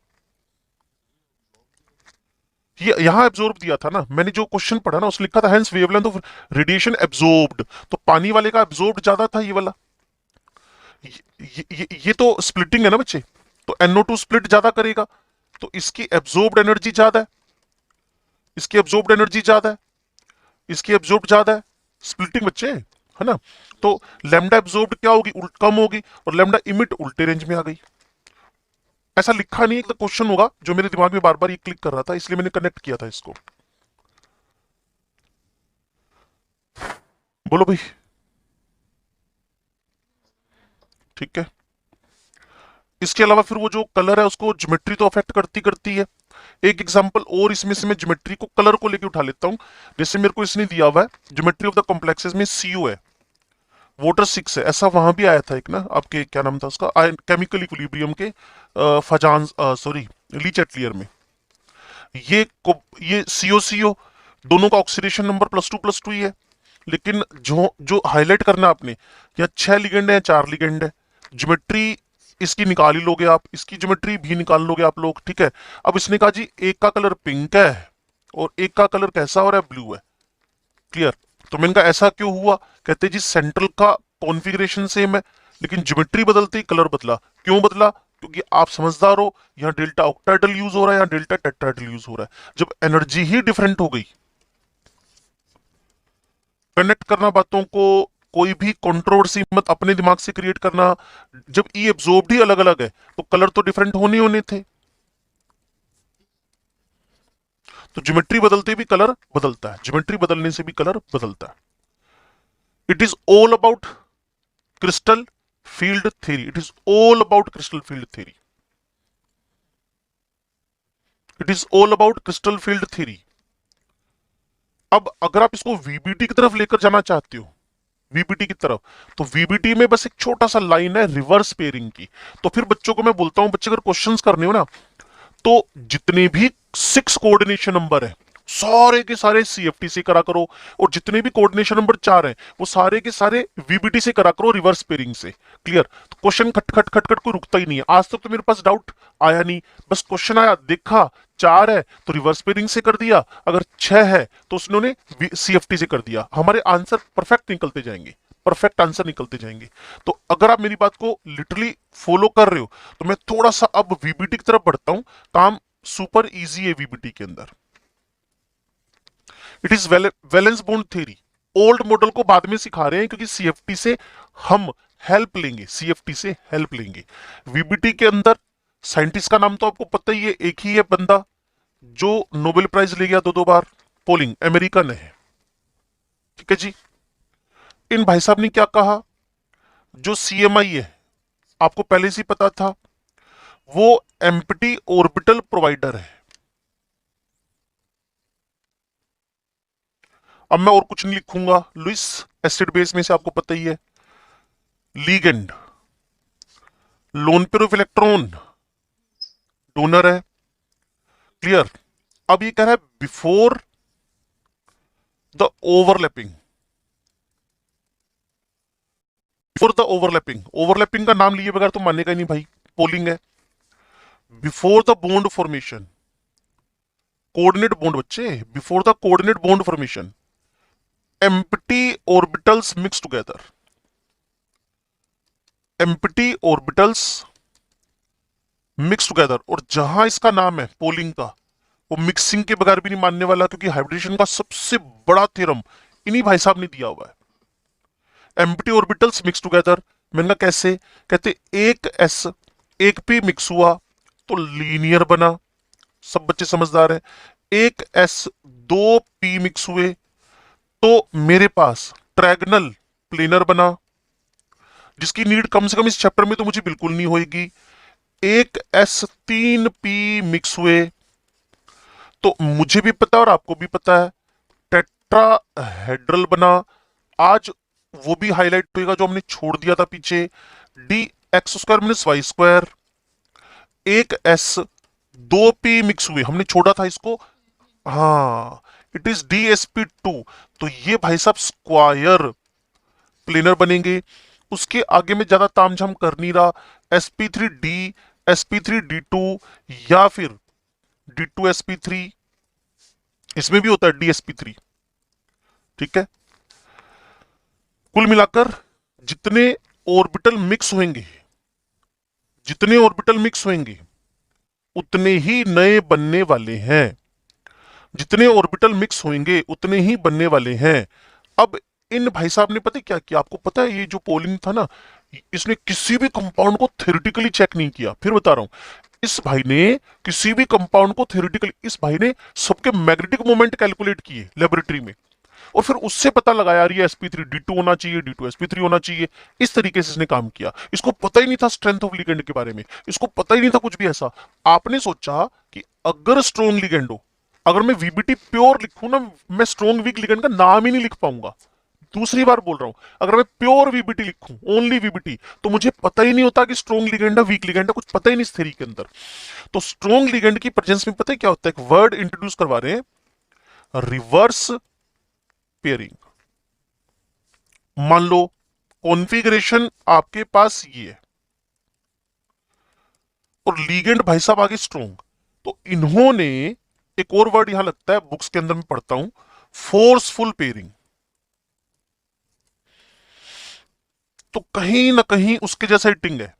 ये यहां एब्जॉर्ब दिया था ना मैंने, जो क्वेश्चन पढ़ा ना उसने लिखा था hence wavelength of radiation absorbed, तो पानी वाले का एब्जॉर्ब्ड ज्यादा था ये वाला। ये तो स्प्लिटिंग है ना बच्चे, तो NO2 स्प्लिट ज्यादा करेगा, तो इसकी एब्जॉर्ब्ड एनर्जी ज्यादा है, इसकी एब्जॉर्ब्ड एनर्जी ज्यादा है, इसकी एब्जॉर्ब्ड ज्यादा है। स्प्लिटिंग बच्चे है ना। तो लैम्डा एब्जॉर्ब्ड क्या होगी? कम होगी, और लैम्डा इमिट उल्टे रेंज में आ गई। ऐसा लिखा नहीं है, एक क्वेश्चन होगा जो मेरे दिमाग में बार बार ये क्लिक कर रहा था, इसलिए मैंने कनेक्ट किया था इसको। बोलो भाई। ठीक है। इसके अलावा फिर वो जो कलर है उसको ज्योमेट्री तो अफेक्ट करती करती है। एक एग्जांपल और इसमें से मैं ज्योमेट्री को कलर को लेके उठा लेता हूं। जैसे मेरे को इसने दिया हुआ है ज्योमेट्री ऑफ द कॉम्प्लेक्सेस में CO है, वाटर 6 है, ऐसा वहां भी आया था एक ना, आपके क्या नाम था उसका, केमिकल इक्विलिब्रियम के फजान सॉरी ली चैटलियर में। ये CO दोनों का ऑक्सीडेशन नंबर +2 ही है। लेकिन जो जो हाईलाइट करना आपने, या 6 लिगेंड है या 4 लिगेंड है, ज्योमेट्री इसकी निकाल ही लोगे आप, इसकी ज्योमेट्री भी निकाल लोगे आप लोग। ठीक है। अब इसने कहा जी एक का कलर पिंक है और एक का कलर कैसा हो रहा है? ब्लू है। क्लियर। तो मैंने कहा ऐसा क्यों हुआ? कहते जी सेंट्रल का कॉन्फ़िगरेशन सेम है लेकिन ज्योमेट्री बदलते ही कलर बदला। क्यों बदला? क्योंकि आप समझदार हो, यहाँ डेल्टा ऑक्टाहेड्रल यूज हो रहा है, यहाँ डेल्टा टेट्राहेड्रल यूज हो रहा है। जब एनर्जी ही डिफरेंट हो गई, कनेक्ट करना बातों को, कोई भी कंट्रोवर्सी मत अपने दिमाग से क्रिएट करना। जब ई एब्जॉर्ब्ड ही अलग अलग है तो कलर तो डिफरेंट होने होने थे। तो ज्योमेट्री बदलते भी कलर बदलता है, ज्योमेट्री बदलने से भी कलर बदलता है। It is all about crystal field theory, it is all about crystal field theory, it is all about crystal field theory. अब अगर आप इसको VBT की तरफ लेकर जाना चाहते हो, VBT की तरफ, तो VBT में बस एक छोटा सा लाइन है रिवर्स पेयरिंग की। तो फिर बच्चों को मैं बोलता हूं, बच्चे अगर क्वेश्चंस करने हो ना, तो जितने भी 6 कोऑर्डिनेशन नंबर है सारे के सारे CFT से करा करो, और जितने भी कोऑर्डिनेशन नंबर 4 हैं वो सारे के सारे VBT से करा करो, रिवर्स पेयरिंग से। क्लियर। तो क्वेश्चन खट खट खट खट कोई रुकता ही नहीं है। आज तक तो मेरे पास डाउट आया नहीं, बस क्वेश्चन आया, देखा 4 है तो रिवर्स पेयरिंग से कर दिया, अगर 6 है तो उसने CFT से कर दिया। हमारे आंसर परफेक्ट निकलते जाएंगे, परफेक्ट आंसर निकलते जाएंगे। तो अगर आप मेरी बात को लिटरली फॉलो कर रहे हो तो मैं थोड़ा सा अब VBT की तरफ बढ़ता हूं। काम सुपर इजी है VBT के अंदर। It is valence bond theory. Old model को बाद में सिखा रहे हैं क्योंकि CFT से हम हेल्प लेंगे, CFT से हेल्प लेंगे। VBT के अंदर साइंटिस्ट का नाम तो आपको पता ही है, एक ही है बंदा जो नोबेल प्राइज ले गया 2-2 बार, पोलिंग, अमेरिकन है। ठीक है जी। इन भाई साहब ने क्या कहा, जो CMI है आपको पहले से ही पता था, वो एम्प्टी ऑर्बिटल प्रोवाइडर है। अब मैं और कुछ नहीं लिखूंगा, लुइस एसिड बेस में से आपको पता ही है, ligand, lone pair of electron, donor है। क्लियर। अब ये कह रहा है before the overlapping, before the overlapping, overlapping का नाम लिए बगैर तो मानेगा ही नहीं भाई, पोलिंग है। Before the bond formation, coordinate bond बच्चे, before the coordinate bond formation, empty orbitals mix together, empty orbitals mix together. और जहां इसका नाम है पोलिंग का, वो मिक्सिंग के बगैर भी नहीं मानने वाला, क्योंकि हाइब्रिडेशन का सबसे बड़ा थ्योरम इन्हीं भाई साहब ने दिया हुआ है। एम्प्टी ऑर्बिटल्स मिक्स टुगेदर, मैंने कहा कैसे, कहते एक एस एक पी मिक्स हुआ तो लीनियर बना, सब बच्चे समझदार हैं। एक एस दो पी मिक्स हुए तो मेरे पास ट्रायगनल प्लेनर बना, जिसकी नीड कम से कम इस चैप्टर में तो मुझे बिल्कुल नहीं होगी। एक एस तीन पी मिक्स हुए तो मुझे भी पता है और आपको भी पता है, टेट्राहेड्रल बना। आज वो भी हाईलाइट होगा जो हमने छोड़ दिया था पीछे, D X square minus Y square. एक एस दो पी मिक्स हुए, हमने छोड़ा था इसको, हाँ, इट इज DsP2। तो ये भाई साहब स्क्वायर प्लेनर बनेंगे। उसके आगे में ज्यादा तामझाम कर नहीं रहा, sp3d, sp3d2, या फिर d2sp3, इसमें भी होता है dsp3। ठीक है। कुल मिलाकर जितने ऑर्बिटल मिक्स होंगे, जितने ऑर्बिटल मिक्स होंगे उतने ही नए बनने वाले हैं, जितने ऑर्बिटल मिक्स होंगे उतने ही बनने वाले हैं। अब इन भाई साहब ने पता है क्या किया, आपको पता है ये जो पोलिंग था ना, इसने किसी भी कंपाउंड को थ्योरेटिकली चेक नहीं किया। फिर बता रहा हूं, इस भाई ने किसी भी कंपाउंड को थ्योरेटिकली, इस भाई ने सबके मैग्नेटिक मोमेंट कैलकुलेट किए लेबोरेटरी में, और फिर उससे पता लगाया यार ये sp3d2 होना चाहिए, d2sp3 होना चाहिए। इस तरीके से इसने काम किया। इसको पता ही नहीं था स्ट्रेंथ ऑफ लिगेंड के बारे में, इसको पता ही नहीं था कुछ भी ऐसा। आपने सोचा कि अगर स्ट्रॉन्ग लिगेंड हो, अगर मैं वीबीटी प्योर लिखूं ना, मैं स्ट्रॉन्ग वीक लिगेंड का नाम ही नहीं लिख पाऊंगा। दूसरी बार बोल रहा हूं, अगर मैं प्योर वीबीटी लिखूं, ओनली वीबीटी, तो मुझे पता ही नहीं होता कि स्ट्रॉन्ग लिगेंड है वीक लिगेंड है, कुछ पता ही नहीं इस थ्योरी के अंदर। तो स्ट्रॉन्ग लिगेंड की प्रेजेंस में पता है क्या होता है, एक वर्ड इंट्रोड्यूस करवा रहे हैं, रिवर्स पेयरिंग। मान लो कॉन्फ़िगरेशन आपके पास ये है और लीगेंड भाई साहब आगे स्ट्रॉन्ग, तो इन्होंने एक और वर्ड यहां लगता है बुक्स के अंदर मैं पढ़ता हूं, फोर्सफुल पेयरिंग। तो कहीं ना कहीं उसके जैसा हिटिंग है,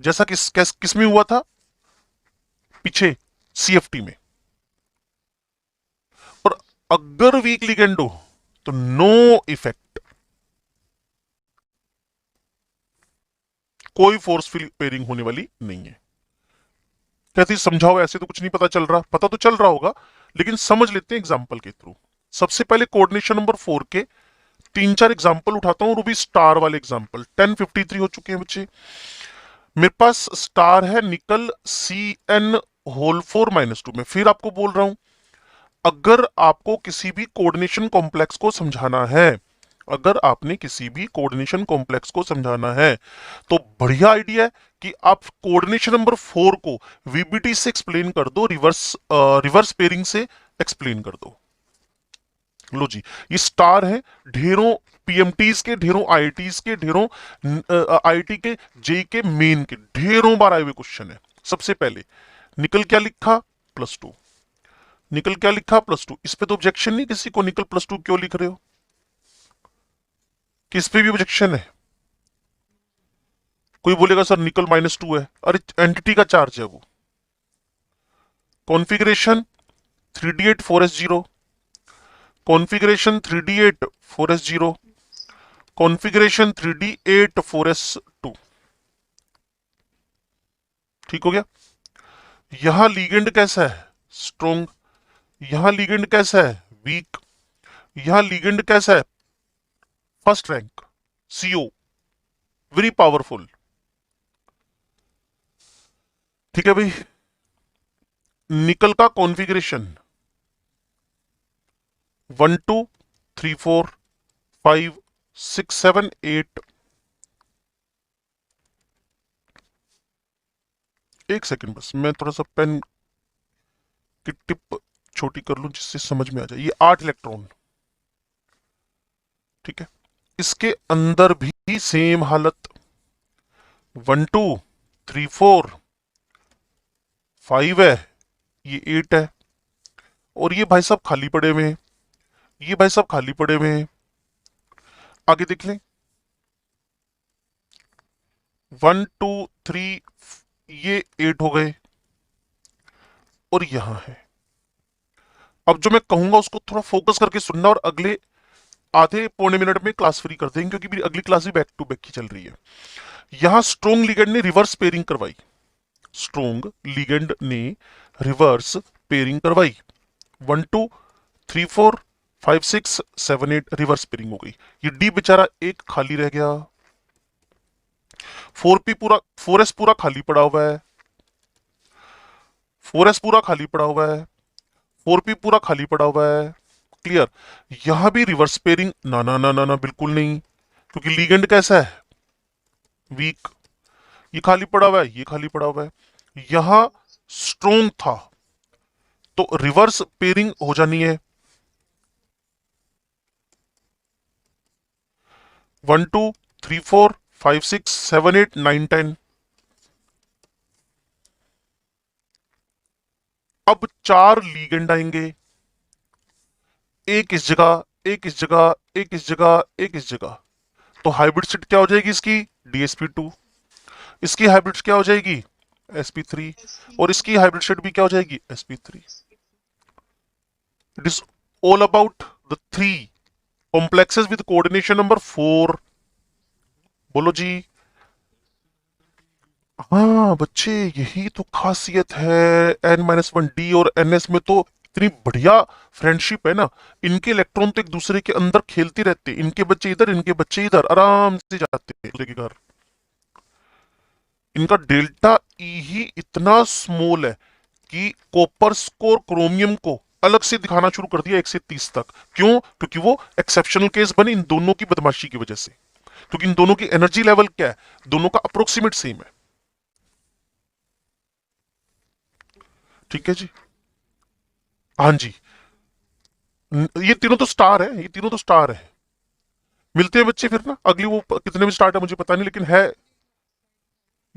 जैसा किस में हुआ था पीछे, CFT में। और अगर वीक लिगेंड हो तो नो इफेक्ट, कोई फोर्सफुल पेयरिंग होने वाली नहीं है। कहती समझाओ, ऐसे तो कुछ नहीं पता चल रहा, पता तो चल रहा होगा लेकिन समझ लेते हैं एग्जाम्पल के थ्रू। सबसे पहले कोऑर्डिनेशन नंबर 4 के तीन चार एग्जाम्पल उठाता हूं, और वो भी स्टार वाले एग्जाम्पल। 1053 हो चुके हैं बच्चे। मेरे पास स्टार है निकल CN⁻⁴ में। फिर आपको बोल रहा हूं, अगर आपको किसी भी कोऑर्डिनेशन कॉम्प्लेक्स को समझाना है, अगर आपने किसी भी कोऑर्डिनेशन कॉम्प्लेक्स को समझाना है, तो बढ़िया आइडिया है कि आप कोऑर्डिनेशन नंबर 4 को वीबीटी से एक्सप्लेन कर दो, रिवर्स पेयरिंग से एक्सप्लेन कर दो। लो जी, ये स्टार है, ढेरों पीएमटीज के, ढेरों आईआईटीज के, ढेरों आईआईटी के, जेई के, मेन के ढेरों बार आए हुए क्वेश्चन है। सबसे पहले निकल क्या लिखा, +2। निकल क्या लिखा, +2। इस पे तो ऑब्जेक्शन नहीं किसी को, निकल +2 क्यों लिख रहे हो, किस पे भी ऑब्जेक्शन है? कोई बोलेगा सर निकल -2 है, अरे एंटिटी का चार्ज है वो। Configuration 3d8 4s0, configuration 3d8 4s0, configuration 3d8 4s2। ठीक हो गया। यहां लीगेंड कैसा है, स्ट्रॉन्ग। यहां लीगेंड कैसा है, वीक। यहां लीगेंड कैसा है, first rank, CO, very powerful. ठीक है भाई। निकल का कॉन्फ़िगरेशन 1 2 3 4 5 6 7 8। एक सेकंड बस, मैं थोड़ा सा पेन की टिप छोटी कर लूं जिससे समझ में आ जाए। ये 8 इलेक्ट्रॉन, ठीक है। इसके अंदर भी सेम हालत, 1 2 3 4 5 है, ये 8 है, और ये भाई साहब खाली पड़े हुए हैं, ये भाई साहब खाली पड़े हुए हैं। आगे देख लें, 1 2 3, ये 8 हो गए, और यहां है। अब जो मैं कहूंगा उसको थोड़ा फोकस करके सुनना, और अगले आधे पौने मिनट में क्लास फ्री कर देंगे, क्योंकि मेरी अगली क्लास भी बैक टू बैक की चल रही है। यहां स्ट्रोंग लिगेंड ने रिवर्स पेयरिंग करवाई, स्ट्रोंग लिगेंड ने रिवर्स पेयरिंग करवाई। 1 2 3 4 5 6 7 8 रिवर्स पेयरिंग हो गई। ये डी बेचारा एक खाली रह गया। 4p पूरा 4s पूरा खाली पड़ा हुआ है, 4s पूरा खाली पड़ा हुआ है, 4p पूरा खाली पड़ा हुआ है। क्लियर। यहां भी रिवर्स पेयरिंग ना ना ना ना ना बिल्कुल नहीं, क्योंकि लीगेंड कैसा है, वीक। ये खाली पड़ा हुआ है, ये खाली पड़ा हुआ है। यहां स्ट्रोंग था, तो रिवर्स पेयरिंग हो जानी है। 1 2 3 4 5 6 7 8 9 10। अब 4 लीगेंड आएंगे, एक इस जगह, एक इस जगह, एक इस जगह, एक इस जगह। तो हाइब्रिड स्टेट क्या हो जाएगी इसकी, DsP2। इसकी हाइब्रिड क्या हो जाएगी, sp3। और इसकी हाइब्रिड स्टेट भी क्या हो जाएगी, sp3। It is all about the 3 complexes with coordination number 4। बोलो जी। हाँ बच्चे, यही तो खासियत है N-1D और NS में, तो इतनी बढ़िया फ्रेंडशिप है ना। इनके इलेक्ट्रॉन तो एक दूसरे के अंदर खेलते रहते, इनके बच्चे इधर, इनके बच्चे इधर, आराम से जाते हैं दूसरे के घर। इनका डेल्टा ई ही इतना स्मॉल है कि कॉपर्स को और क्रोमियम को अलग से दिखाना शुरू कर दिया 1 से 30 तक। क्यों, क्योंकि वो एक्सेप्शनल केस बने इन दोनों की बदमाशी की वजह से। क्योंकि इन दोनों की एनर्जी लेवल क्या है, दोनों का अप्रोक्सीमेट सेम है। ठीक है जी। हाँ जी। ये तीनों तो स्टार है, ये तीनों तो स्टार है। मिलते हैं बच्चे फिर ना, अगली वो कितने में स्टार्ट है मुझे पता नहीं, लेकिन है